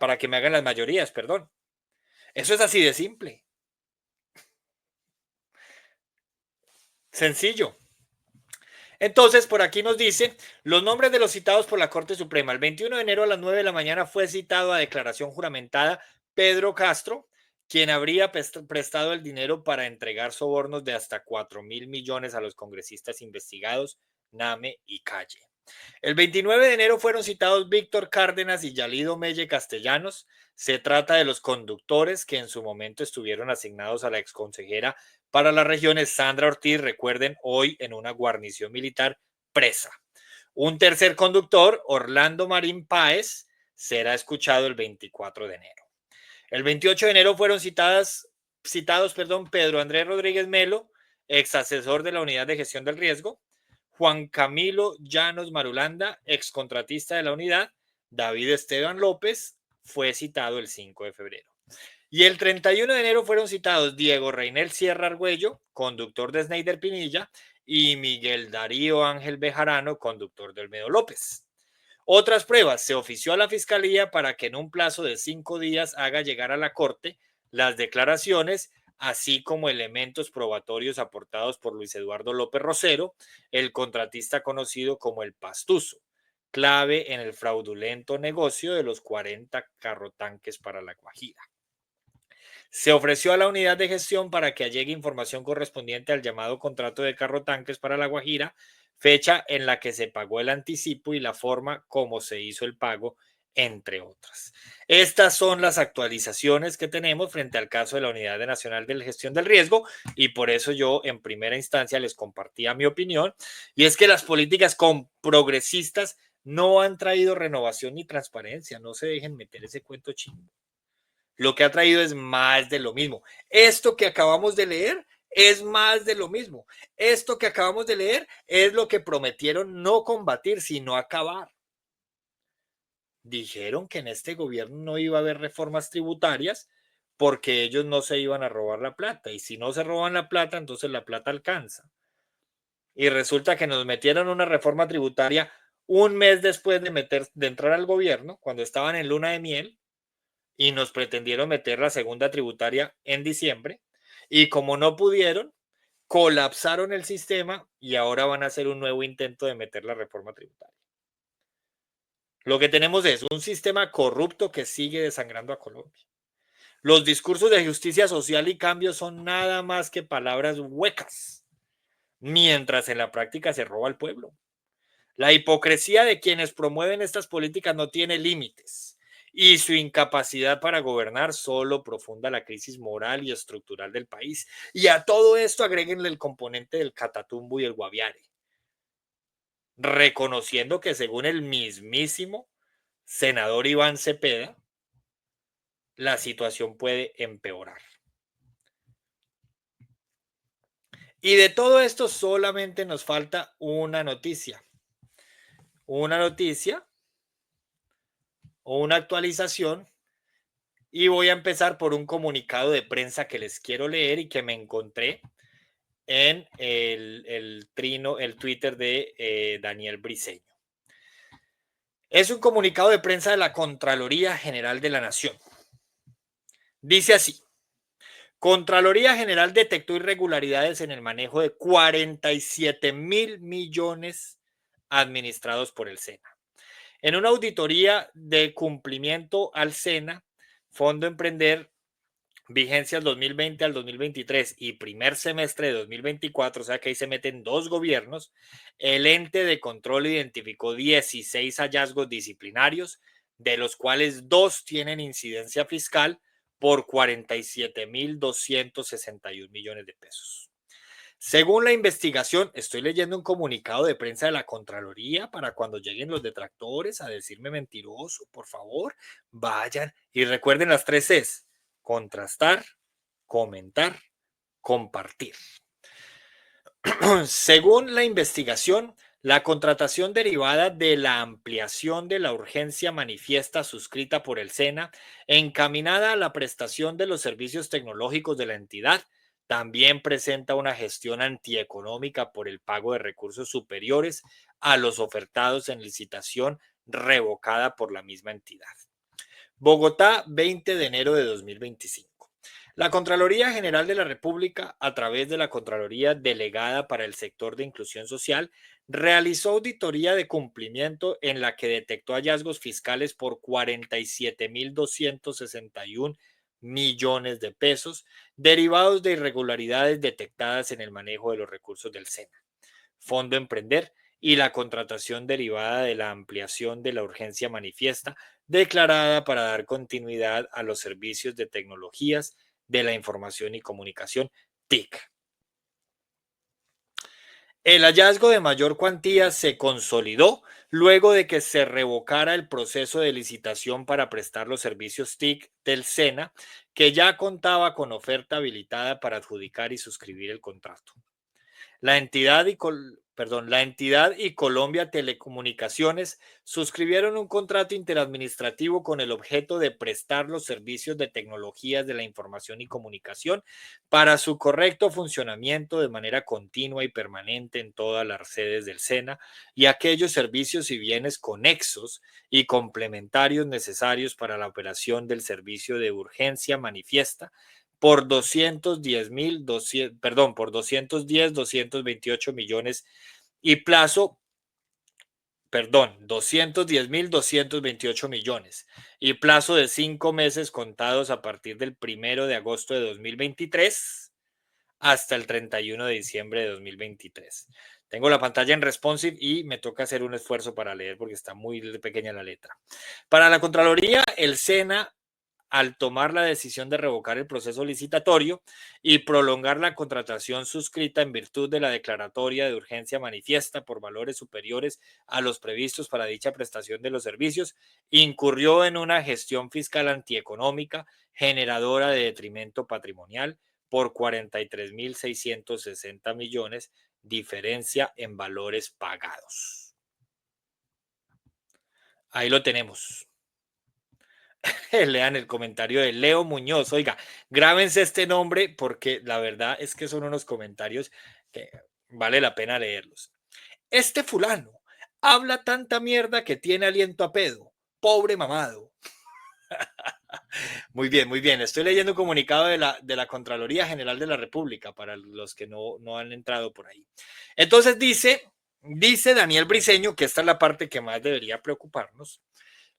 para que me hagan las mayorías, perdón. Eso es así de simple. Sencillo. Entonces, por aquí nos dice los nombres de los citados por la Corte Suprema. El 21 de enero a las 9 de la mañana fue citado a declaración juramentada Pedro Castro, quien habría prestado el dinero para entregar sobornos de hasta 4.000 millones a los congresistas investigados, Name y Calle. El 29 de enero fueron citados Víctor Cárdenas y Yalido Melle Castellanos. Se trata de los conductores que en su momento estuvieron asignados a la exconsejera para las regiones Sandra Ortiz, recuerden, hoy en una guarnición militar presa. Un tercer conductor, Orlando Marín Páez, será escuchado el 24 de enero. El 28 de enero fueron citados, Pedro Andrés Rodríguez Melo, ex asesor de la Unidad de Gestión del Riesgo, Juan Camilo Llanos Marulanda, excontratista de la unidad, David Esteban López, fue citado el 5 de febrero. Y el 31 de enero fueron citados Diego Reinel Sierra Argüello, conductor de Snyder Pinilla, y Miguel Darío Ángel Bejarano, conductor de Olmedo López. Otras pruebas, se ofició a la Fiscalía para que en un plazo de 5 días haga llegar a la Corte las declaraciones, así como elementos probatorios aportados por Luis Eduardo López Rosero, el contratista conocido como el Pastuso, clave en el fraudulento negocio de los 40 carrotanques para La Guajira. Se ofreció a la unidad de gestión para que allegue información correspondiente al llamado contrato de carrotanques para La Guajira, fecha en la que se pagó el anticipo y la forma como se hizo el pago, entre otras. Estas son las actualizaciones que tenemos frente al caso de la Unidad Nacional de Gestión del Riesgo, y por eso yo en primera instancia les compartía mi opinión, y es que las políticas con progresistas no han traído renovación ni transparencia. No se dejen meter ese cuento chino. Lo que ha traído es más de lo mismo. Esto que acabamos de leer es más de lo mismo. Esto que acabamos de leer es lo que prometieron no combatir, sino acabar. Dijeron que en este gobierno no iba a haber reformas tributarias porque ellos no se iban a robar la plata. Y si no se roban la plata, entonces la plata alcanza. Y resulta que nos metieron una reforma tributaria un mes después de entrar al gobierno, cuando estaban en luna de miel, y nos pretendieron meter la segunda tributaria en diciembre, y como no pudieron, colapsaron el sistema y ahora van a hacer un nuevo intento de meter la reforma tributaria. Lo que tenemos es un sistema corrupto que sigue desangrando a Colombia. Los discursos de justicia social y cambio son nada más que palabras huecas, mientras en la práctica se roba al pueblo. La hipocresía de quienes promueven estas políticas no tiene límites, y su incapacidad para gobernar solo profunda la crisis moral y estructural del país. Y a todo esto agréguenle el componente del catatumbo y el guaviare, reconociendo que según el mismísimo senador Iván Cepeda, la situación puede empeorar. Y de todo esto solamente nos falta una noticia o una actualización, y voy a empezar por un comunicado de prensa que les quiero leer y que me encontré en el Twitter de Daniel Briceño. Es un comunicado de prensa de la Contraloría General de la Nación. Dice así: Contraloría General detectó irregularidades en el manejo de 47.000 millones administrados por el SENA. En una auditoría de cumplimiento al SENA, Fondo Emprender, vigencias 2020 al 2023 y primer semestre de 2024, o sea que ahí se meten dos gobiernos, el ente de control identificó 16 hallazgos disciplinarios, de los cuales 2 tienen incidencia fiscal por 47.261 millones de pesos. Según la investigación, estoy leyendo un comunicado de prensa de la Contraloría para cuando lleguen los detractores a decirme mentiroso, por favor, vayan y recuerden las 3 Cs: contrastar, comentar, compartir. Según la investigación, la contratación derivada de la ampliación de la urgencia manifiesta suscrita por el SENA, encaminada a la prestación de los servicios tecnológicos de la entidad, también presenta una gestión antieconómica por el pago de recursos superiores a los ofertados en licitación revocada por la misma entidad. Bogotá, 20 de enero de 2025. La Contraloría General de la República, a través de la Contraloría Delegada para el Sector de Inclusión Social, realizó auditoría de cumplimiento en la que detectó hallazgos fiscales por 47.261 millones de pesos derivados de irregularidades detectadas en el manejo de los recursos del SENA, Fondo Emprender y la contratación derivada de la ampliación de la urgencia manifiesta declarada para dar continuidad a los servicios de tecnologías de la información y comunicación TIC. El hallazgo de mayor cuantía se consolidó luego de que se revocara el proceso de licitación para prestar los servicios TIC del SENA, que ya contaba con oferta habilitada para adjudicar y suscribir el contrato. La entidad y Colombia Telecomunicaciones suscribieron un contrato interadministrativo con el objeto de prestar los servicios de tecnologías de la información y comunicación para su correcto funcionamiento de manera continua y permanente en todas las sedes del SENA y aquellos servicios y bienes conexos y complementarios necesarios para la operación del servicio de urgencia manifiesta por 210.228 millones y plazo, 210.228 millones y plazo de 5 meses contados a partir del 1 de agosto de 2023 hasta el 31 de diciembre de 2023. Tengo la pantalla en responsive y me toca hacer un esfuerzo para leer porque está muy pequeña la letra. Para la Contraloría, el SENA, al tomar la decisión de revocar el proceso licitatorio y prolongar la contratación suscrita en virtud de la declaratoria de urgencia manifiesta por valores superiores a los previstos para dicha prestación de los servicios, incurrió en una gestión fiscal antieconómica generadora de detrimento patrimonial por 43.660 millones, diferencia en valores pagados. Ahí lo tenemos. Lean el comentario de Leo Muñoz. Oiga, grábense este nombre porque la verdad es que son unos comentarios que vale la pena leerlos. Este fulano habla tanta mierda que tiene aliento a pedo. Pobre mamado. Muy bien, muy bien. Estoy leyendo un comunicado de la Contraloría General de la República para los que no han entrado por ahí. Entonces dice Daniel Briceño, que esta es la parte que más debería preocuparnos.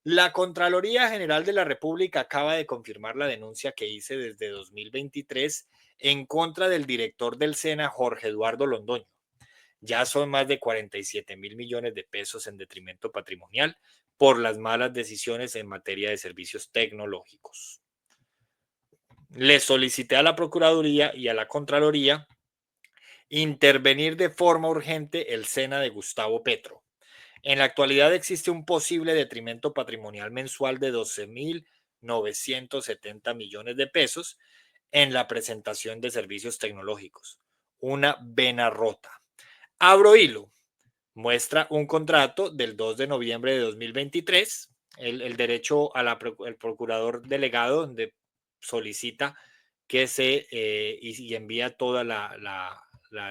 La Contraloría General de la República acaba de confirmar la denuncia que hice desde 2023 en contra del director del SENA, Jorge Eduardo Londoño. Ya son más de 47.000 millones de pesos en detrimento patrimonial por las malas decisiones en materia de servicios tecnológicos. Le solicité a la Procuraduría y a la Contraloría intervenir de forma urgente el SENA de Gustavo Petro. En la actualidad existe un posible detrimento patrimonial mensual de 12.970 millones de pesos en la presentación de servicios tecnológicos. Una vena rota. Abro hilo. Muestra un contrato del 2 de noviembre de 2023, el derecho el procurador delegado, donde solicita que y envía toda la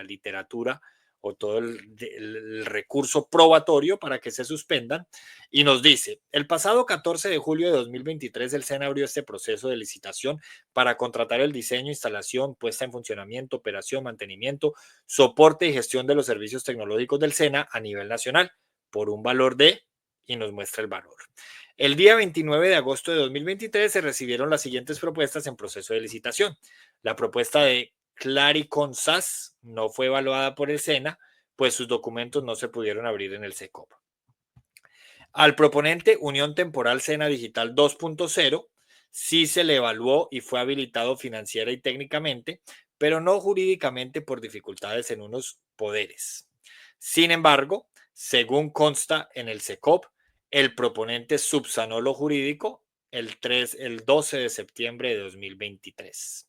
literatura o todo el recurso probatorio para que se suspendan, y nos dice: el pasado 14 de julio de 2023 el SENA abrió este proceso de licitación para contratar el diseño, instalación, puesta en funcionamiento, operación, mantenimiento, soporte y gestión de los servicios tecnológicos del SENA a nivel nacional por un valor de, y nos muestra el valor. El día 29 de agosto de 2023 se recibieron las siguientes propuestas en proceso de licitación. La propuesta de Claricon SAS no fue evaluada por el SENA, pues sus documentos no se pudieron abrir en el SECOP. Al proponente Unión Temporal SENA Digital 2.0 sí se le evaluó y fue habilitado financiera y técnicamente, pero no jurídicamente por dificultades en unos poderes. Sin embargo, según consta en el SECOP, el proponente subsanó lo jurídico el 12 de septiembre de 2023.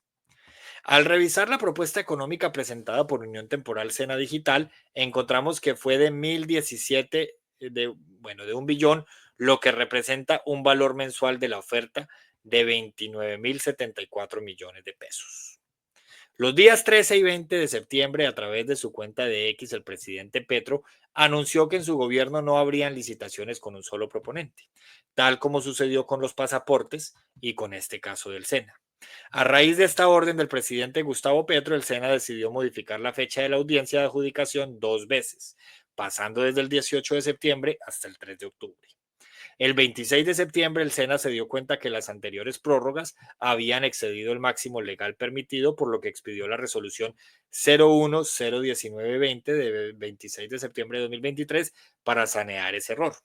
Al revisar la propuesta económica presentada por Unión Temporal SENA Digital, encontramos que fue de 1.017, de 1 billón, lo que representa un valor mensual de la oferta de 29.074 millones de pesos. Los días 13 y 20 de septiembre, a través de su cuenta de X, el presidente Petro anunció que en su gobierno no habrían licitaciones con un solo proponente, tal como sucedió con los pasaportes y con este caso del SENA. A raíz de esta orden del presidente Gustavo Petro, el SENA decidió modificar la fecha de la audiencia de adjudicación 2 veces, pasando desde el 18 de septiembre hasta el 3 de octubre. El 26 de septiembre, el SENA se dio cuenta que las anteriores prórrogas habían excedido el máximo legal permitido, por lo que expidió la resolución 01-01920 de 26 de septiembre de 2023 para sanear ese error.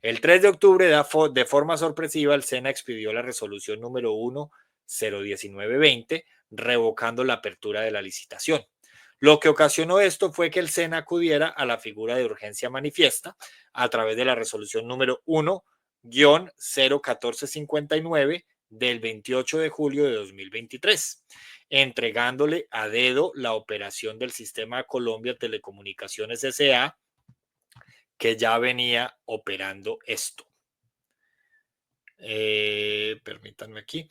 El 3 de octubre, de forma sorpresiva, el SENA expidió la resolución número 1-01920, revocando la apertura de la licitación. Lo que ocasionó esto fue que el SENA acudiera a la figura de urgencia manifiesta a través de la resolución número 1-01459 del 28 de julio de 2023, entregándole a dedo la operación del Sistema Colombia Telecomunicaciones S.A., que ya venía operando esto. Permítanme aquí.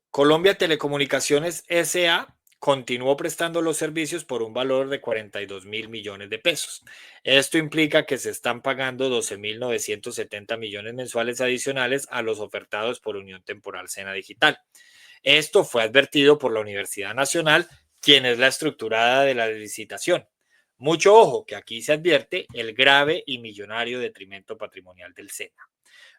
Colombia Telecomunicaciones S.A. continuó prestando los servicios por un valor de 42.000 millones de pesos. Esto implica que se están pagando 12.970 millones mensuales adicionales a los ofertados por Unión Temporal SENA Digital. Esto fue advertido por la Universidad Nacional, quien es la estructurada de la licitación. Mucho ojo, que aquí se advierte el grave y millonario detrimento patrimonial del SENA.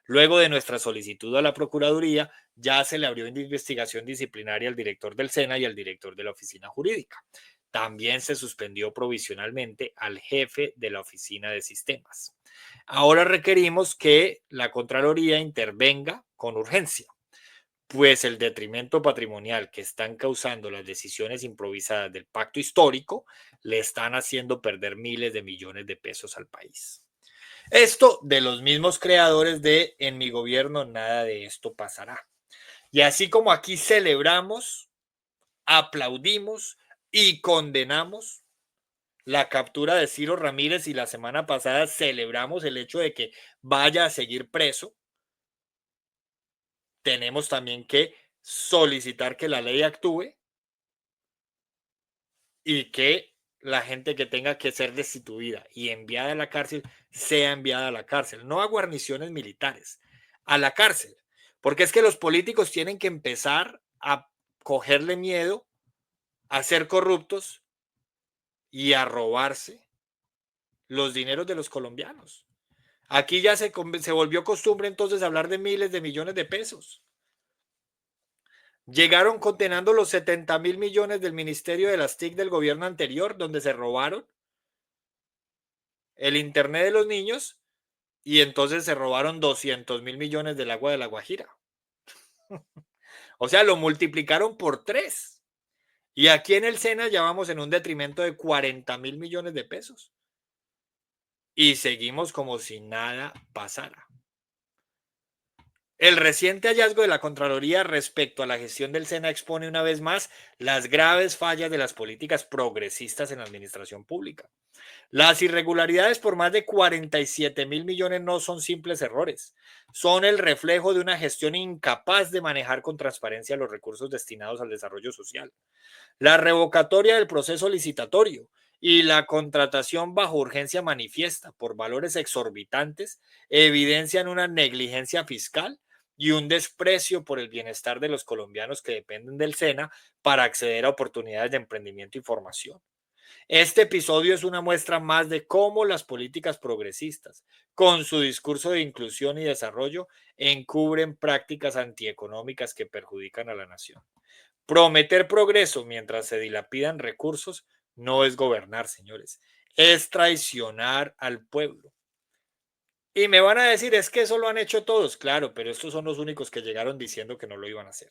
Luego de nuestra solicitud a la Procuraduría, ya se le abrió investigación disciplinaria al director del SENA y al director de la oficina jurídica. También se suspendió provisionalmente al jefe de la oficina de sistemas. Ahora requerimos que la Contraloría intervenga con urgencia, pues el detrimento patrimonial que están causando las decisiones improvisadas del pacto histórico le están haciendo perder miles de millones de pesos al país. Esto de los mismos creadores de En mi gobierno nada de esto pasará. Y así como aquí celebramos, aplaudimos y condenamos la captura de Ciro Ramírez, y la semana pasada celebramos el hecho de que vaya a seguir preso, tenemos también que solicitar que la ley actúe y que la gente que tenga que ser destituida y enviada a la cárcel sea enviada a la cárcel, no a guarniciones militares, a la cárcel. Porque es que los políticos tienen que empezar a cogerle miedo a ser corruptos y a robarse los dineros de los colombianos. Aquí ya se volvió costumbre entonces hablar de miles de millones de pesos. Llegaron condenando los 70.000 millones del Ministerio de las TIC del gobierno anterior, donde se robaron el internet de los niños, y entonces se robaron 200.000 millones del agua de la Guajira. O sea, lo multiplicaron por 3. Y aquí en el SENA ya vamos en un detrimento de 40.000 millones de pesos. Y seguimos como si nada pasara. El reciente hallazgo de la Contraloría respecto a la gestión del SENA expone una vez más las graves fallas de las políticas progresistas en la administración pública. Las irregularidades por más de 47.000 millones no son simples errores, son el reflejo de una gestión incapaz de manejar con transparencia los recursos destinados al desarrollo social. La revocatoria del proceso licitatorio y la contratación bajo urgencia manifiesta por valores exorbitantes evidencian una negligencia fiscal y un desprecio por el bienestar de los colombianos que dependen del SENA para acceder a oportunidades de emprendimiento y formación. Este episodio es una muestra más de cómo las políticas progresistas, con su discurso de inclusión y desarrollo, encubren prácticas antieconómicas que perjudican a la nación. Prometer progreso mientras se dilapidan recursos no es gobernar, señores, es traicionar al pueblo. Y me van a decir, es que eso lo han hecho todos, claro, pero estos son los únicos que llegaron diciendo que no lo iban a hacer.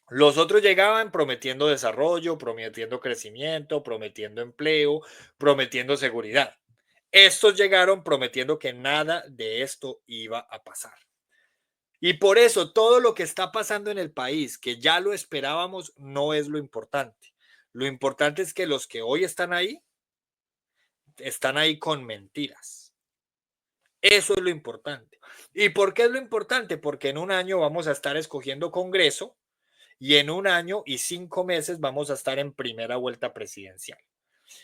Los otros llegaban prometiendo desarrollo, prometiendo crecimiento, prometiendo empleo, prometiendo seguridad. Estos llegaron prometiendo que nada de esto iba a pasar. Y por eso todo lo que está pasando en el país, que ya lo esperábamos, no es lo importante. Lo importante es que los que hoy están ahí con mentiras. Eso es lo importante. ¿Y por qué es lo importante? Porque en un año vamos a estar escogiendo Congreso y en un año y 5 meses vamos a estar en primera vuelta presidencial.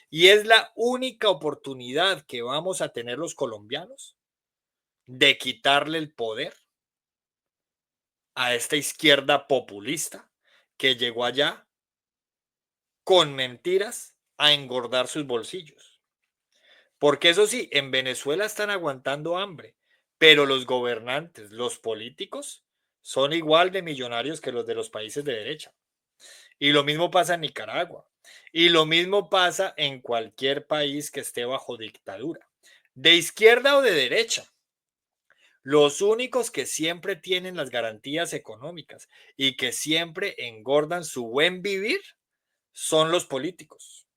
Y es la única oportunidad que vamos a tener los colombianos de quitarle el poder a esta izquierda populista que llegó allá con mentiras a engordar sus bolsillos. Porque eso sí, en Venezuela están aguantando hambre, pero los gobernantes, los políticos, son igual de millonarios que los de los países de derecha. Y lo mismo pasa en Nicaragua. Y lo mismo pasa en cualquier país que esté bajo dictadura, de izquierda o de derecha. Los únicos que siempre tienen las garantías económicas y que siempre engordan su buen vivir son los políticos.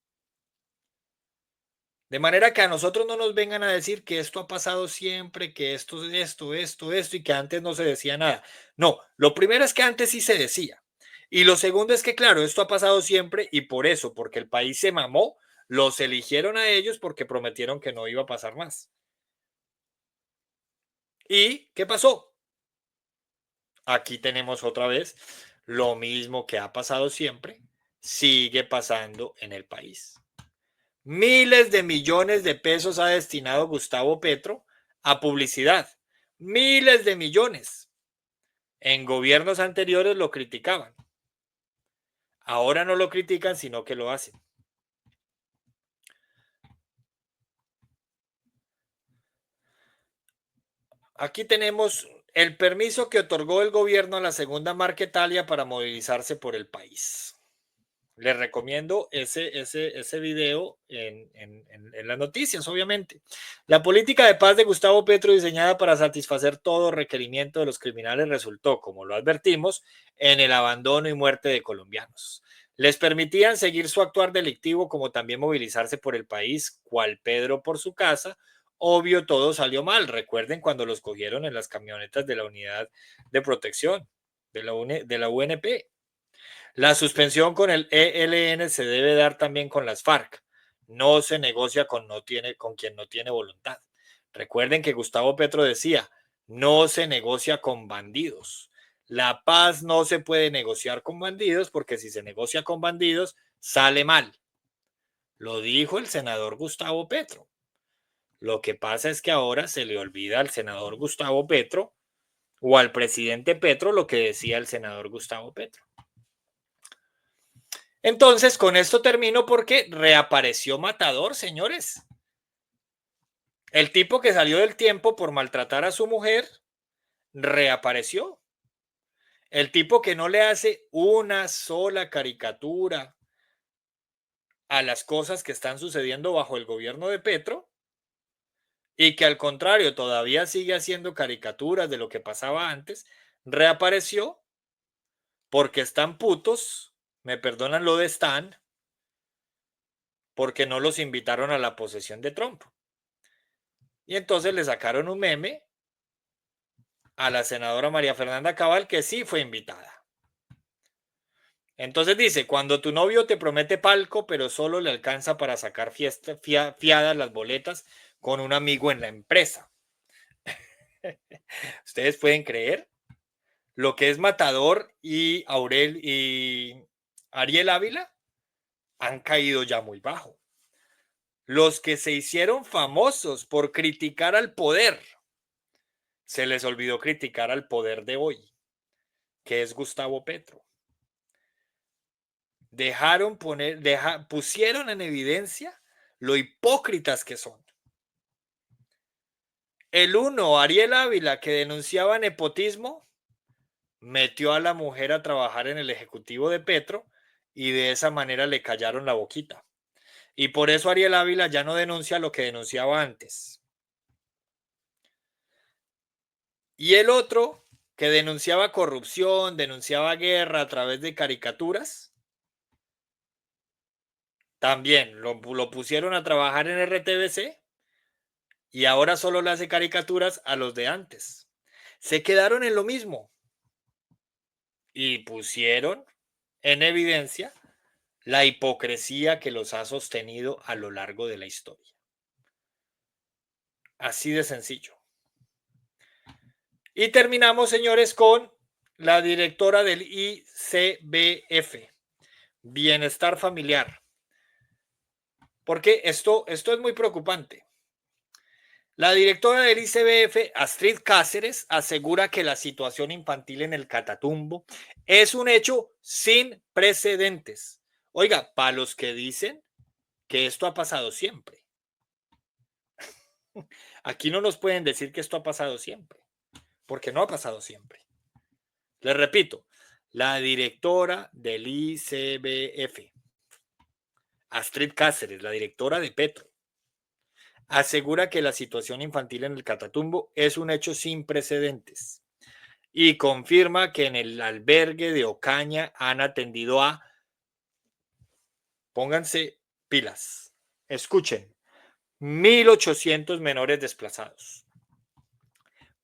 De manera que a nosotros no nos vengan a decir que esto ha pasado siempre, que esto, y que antes no se decía nada. No, lo primero es que antes sí se decía. Y lo segundo es que, claro, esto ha pasado siempre y por eso, porque el país se mamó, los eligieron a ellos porque prometieron que no iba a pasar más. ¿Y qué pasó? Aquí tenemos otra vez lo mismo que ha pasado siempre, sigue pasando en el país. Miles de millones de pesos ha destinado Gustavo Petro a publicidad. Miles de millones. En gobiernos anteriores lo criticaban. Ahora no lo critican, sino que lo hacen. Aquí tenemos el permiso que otorgó el gobierno a la segunda Marquetalia para movilizarse por el país. Les recomiendo ese video en las noticias, obviamente. La política de paz de Gustavo Petro, diseñada para satisfacer todo requerimiento de los criminales, resultó, como lo advertimos, en el abandono y muerte de colombianos. Les permitían seguir su actuar delictivo, como también movilizarse por el país, cual Pedro por su casa. Obvio, todo salió mal. Recuerden cuando los cogieron en las camionetas de la Unidad de Protección de la UNP. La suspensión con el ELN se debe dar también con las FARC. No se negocia con quien no tiene voluntad. Recuerden que Gustavo Petro decía, no se negocia con bandidos. La paz no se puede negociar con bandidos porque si se negocia con bandidos, sale mal. Lo dijo el senador Gustavo Petro. Lo que pasa es que ahora se le olvida al senador Gustavo Petro o al presidente Petro lo que decía el senador Gustavo Petro. Entonces, con esto termino porque reapareció Matador, señores. El tipo que salió del tiempo por maltratar a su mujer, reapareció. El tipo que no le hace una sola caricatura a las cosas que están sucediendo bajo el gobierno de Petro y que al contrario todavía sigue haciendo caricaturas de lo que pasaba antes, reapareció porque están putos, me perdonan lo de están, porque no los invitaron a la posesión de Trump. Y entonces le sacaron un meme a la senadora María Fernanda Cabal, que sí fue invitada. Entonces dice, cuando tu novio te promete palco, pero solo le alcanza para sacar fiadas las boletas con un amigo en la empresa. ¿Ustedes pueden creer? Lo que es Matador y Ariel Ávila han caído ya muy bajo. Los que se hicieron famosos por criticar al poder, se les olvidó criticar al poder de hoy, que es Gustavo Petro. Pusieron en evidencia lo hipócritas que son. El uno, Ariel Ávila, que denunciaba nepotismo, metió a la mujer a trabajar en el ejecutivo de Petro y de esa manera le callaron la boquita. Y por eso Ariel Ávila ya no denuncia lo que denunciaba antes. Y el otro, que denunciaba corrupción, denunciaba guerra a través de caricaturas, también lo pusieron a trabajar en RTBC y ahora solo le hace caricaturas a los de antes. Se quedaron en lo mismo y pusieron en evidencia la hipocresía que los ha sostenido a lo largo de la historia. Así de sencillo. Y terminamos, señores, con la directora del ICBF, Bienestar Familiar. Porque esto es muy preocupante. La directora del ICBF, Astrid Cáceres, asegura que la situación infantil en el Catatumbo es un hecho sin precedentes. Oiga, para los que dicen que esto ha pasado siempre. Aquí no nos pueden decir que esto ha pasado siempre, porque no ha pasado siempre. Les repito, la directora del ICBF, Astrid Cáceres, la directora de Petro, asegura que la situación infantil en el Catatumbo es un hecho sin precedentes y confirma que en el albergue de Ocaña han atendido a, pónganse pilas, escuchen, 1.800 menores desplazados.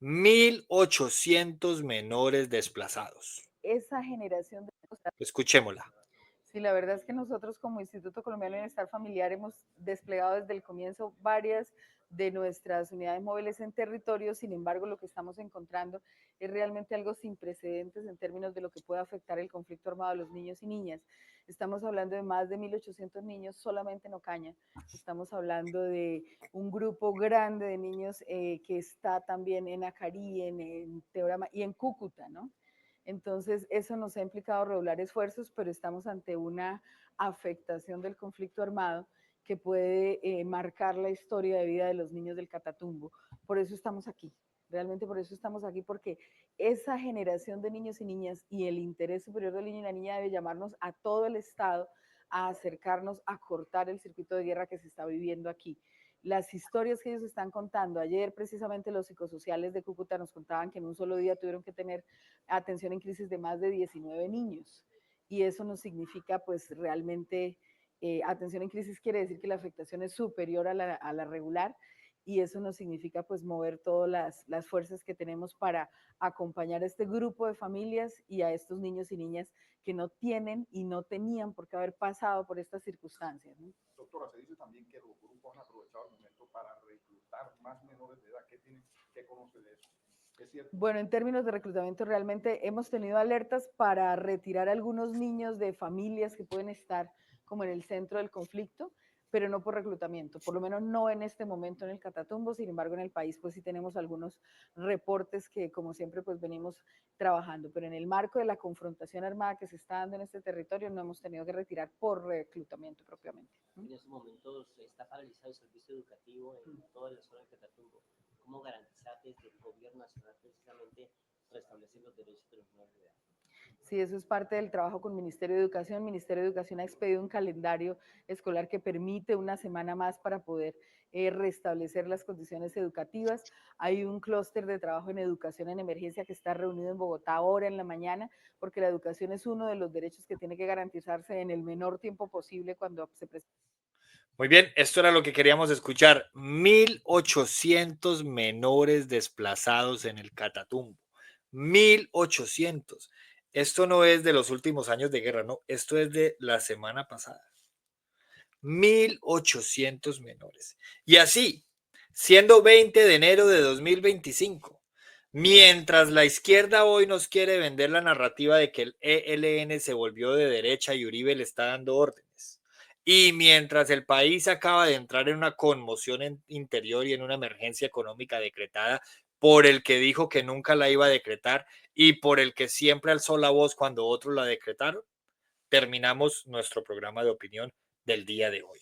1.800 menores desplazados. Esa generación de... Escuchémosla. Sí, la verdad es que nosotros como Instituto Colombiano de Bienestar Familiar hemos desplegado desde el comienzo varias de nuestras unidades móviles en territorio. Sin embargo, lo que estamos encontrando es realmente algo sin precedentes en términos de lo que puede afectar el conflicto armado a los niños y niñas. Estamos hablando de más de 1.800 niños solamente en Ocaña. Estamos hablando de un grupo grande de niños que está también en Acarí, en Teorama y en Cúcuta, ¿no? Entonces, eso nos ha implicado redoblar esfuerzos, pero estamos ante una afectación del conflicto armado que puede marcar la historia de vida de los niños del Catatumbo. Por eso estamos aquí, realmente por eso estamos aquí, porque esa generación de niños y niñas y el interés superior del niño y la niña debe llamarnos a todo el Estado a acercarnos a cortar el circuito de guerra que se está viviendo aquí. Las historias que ellos están contando, ayer precisamente los psicosociales de Cúcuta nos contaban que en un solo día tuvieron que tener atención en crisis de más de 19 niños. Y eso nos significa pues realmente, atención en crisis quiere decir que la afectación es superior a la regular, y eso nos significa pues mover todas las fuerzas que tenemos para acompañar a este grupo de familias y a estos niños y niñas que no tienen y no tenían por qué haber pasado por estas circunstancias, ¿no? Doctora, se dice también que los grupos han aprovechado el momento para reclutar más menores de edad. ¿Qué conoce de eso? ¿Es cierto? Bueno, en términos de reclutamiento realmente hemos tenido alertas para retirar a algunos niños de familias que pueden estar como en el centro del conflicto, pero no por reclutamiento, por lo menos no en este momento en el Catatumbo. Sin embargo, en el país pues sí tenemos algunos reportes que como siempre pues venimos trabajando, pero en el marco de la confrontación armada que se está dando en este territorio no hemos tenido que retirar por reclutamiento propiamente. En estos momentos está paralizado el servicio educativo en toda la zona del Catatumbo. ¿Cómo garantizar desde el gobierno nacional precisamente restablecer los derechos de los menores de edad? Sí, eso es parte del trabajo con el Ministerio de Educación. El Ministerio de Educación ha expedido un calendario escolar que permite una semana más para poder restablecer las condiciones educativas. Hay un clúster de trabajo en educación en emergencia que está reunido en Bogotá ahora en la mañana, porque la educación es uno de los derechos que tiene que garantizarse en el menor tiempo posible cuando se presenta. Muy bien, esto era lo que queríamos escuchar. 1.800 menores desplazados en el Catatumbo. 1.800. Esto no es de los últimos años de guerra, no. Esto es de la semana pasada. 1.800 menores. Y así, siendo 20 de enero de 2025, mientras la izquierda hoy nos quiere vender la narrativa de que el ELN se volvió de derecha y Uribe le está dando órdenes, y mientras el país acaba de entrar en una conmoción interior y en una emergencia económica decretada por el que dijo que nunca la iba a decretar y por el que siempre alzó la voz cuando otros la decretaron, terminamos nuestro programa de opinión del día de hoy.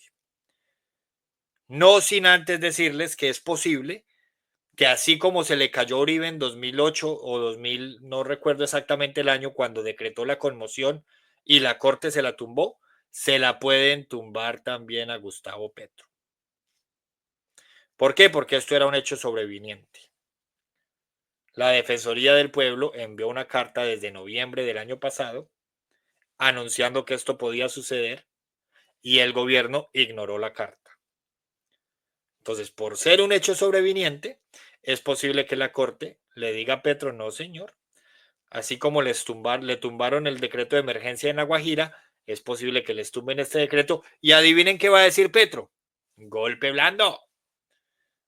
No sin antes decirles que es posible que así como se le cayó a Uribe en 2008 o 2000, no recuerdo exactamente el año, cuando decretó la conmoción y la corte se la tumbó, se la pueden tumbar también a Gustavo Petro. ¿Por qué? Porque esto era un hecho sobreviniente. La Defensoría del Pueblo envió una carta desde noviembre del año pasado anunciando que esto podía suceder y el gobierno ignoró la carta. Entonces, por ser un hecho sobreviniente, es posible que la Corte le diga a Petro, no señor, así como le tumbaron el decreto de emergencia en La Guajira, es posible que les tumben este decreto y adivinen qué va a decir Petro. Golpe blando.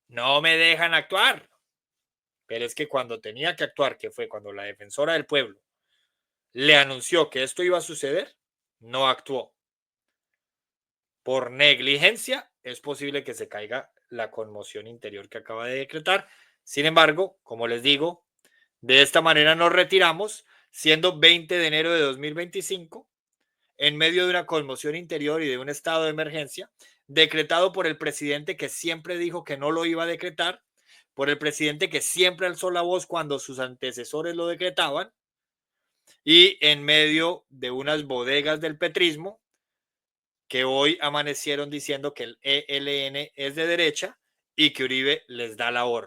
No me dejan actuar. Pero es que cuando tenía que actuar, que fue cuando la defensora del pueblo le anunció que esto iba a suceder, no actuó. Por negligencia es posible que se caiga la conmoción interior que acaba de decretar. Sin embargo, como les digo, de esta manera nos retiramos, siendo 20 de enero de 2025, en medio de una conmoción interior y de un estado de emergencia, decretado por el presidente que siempre dijo que no lo iba a decretar, por el presidente que siempre alzó la voz cuando sus antecesores lo decretaban, y en medio de unas bodegas del petrismo que hoy amanecieron diciendo que el ELN es de derecha y que Uribe les da la orden.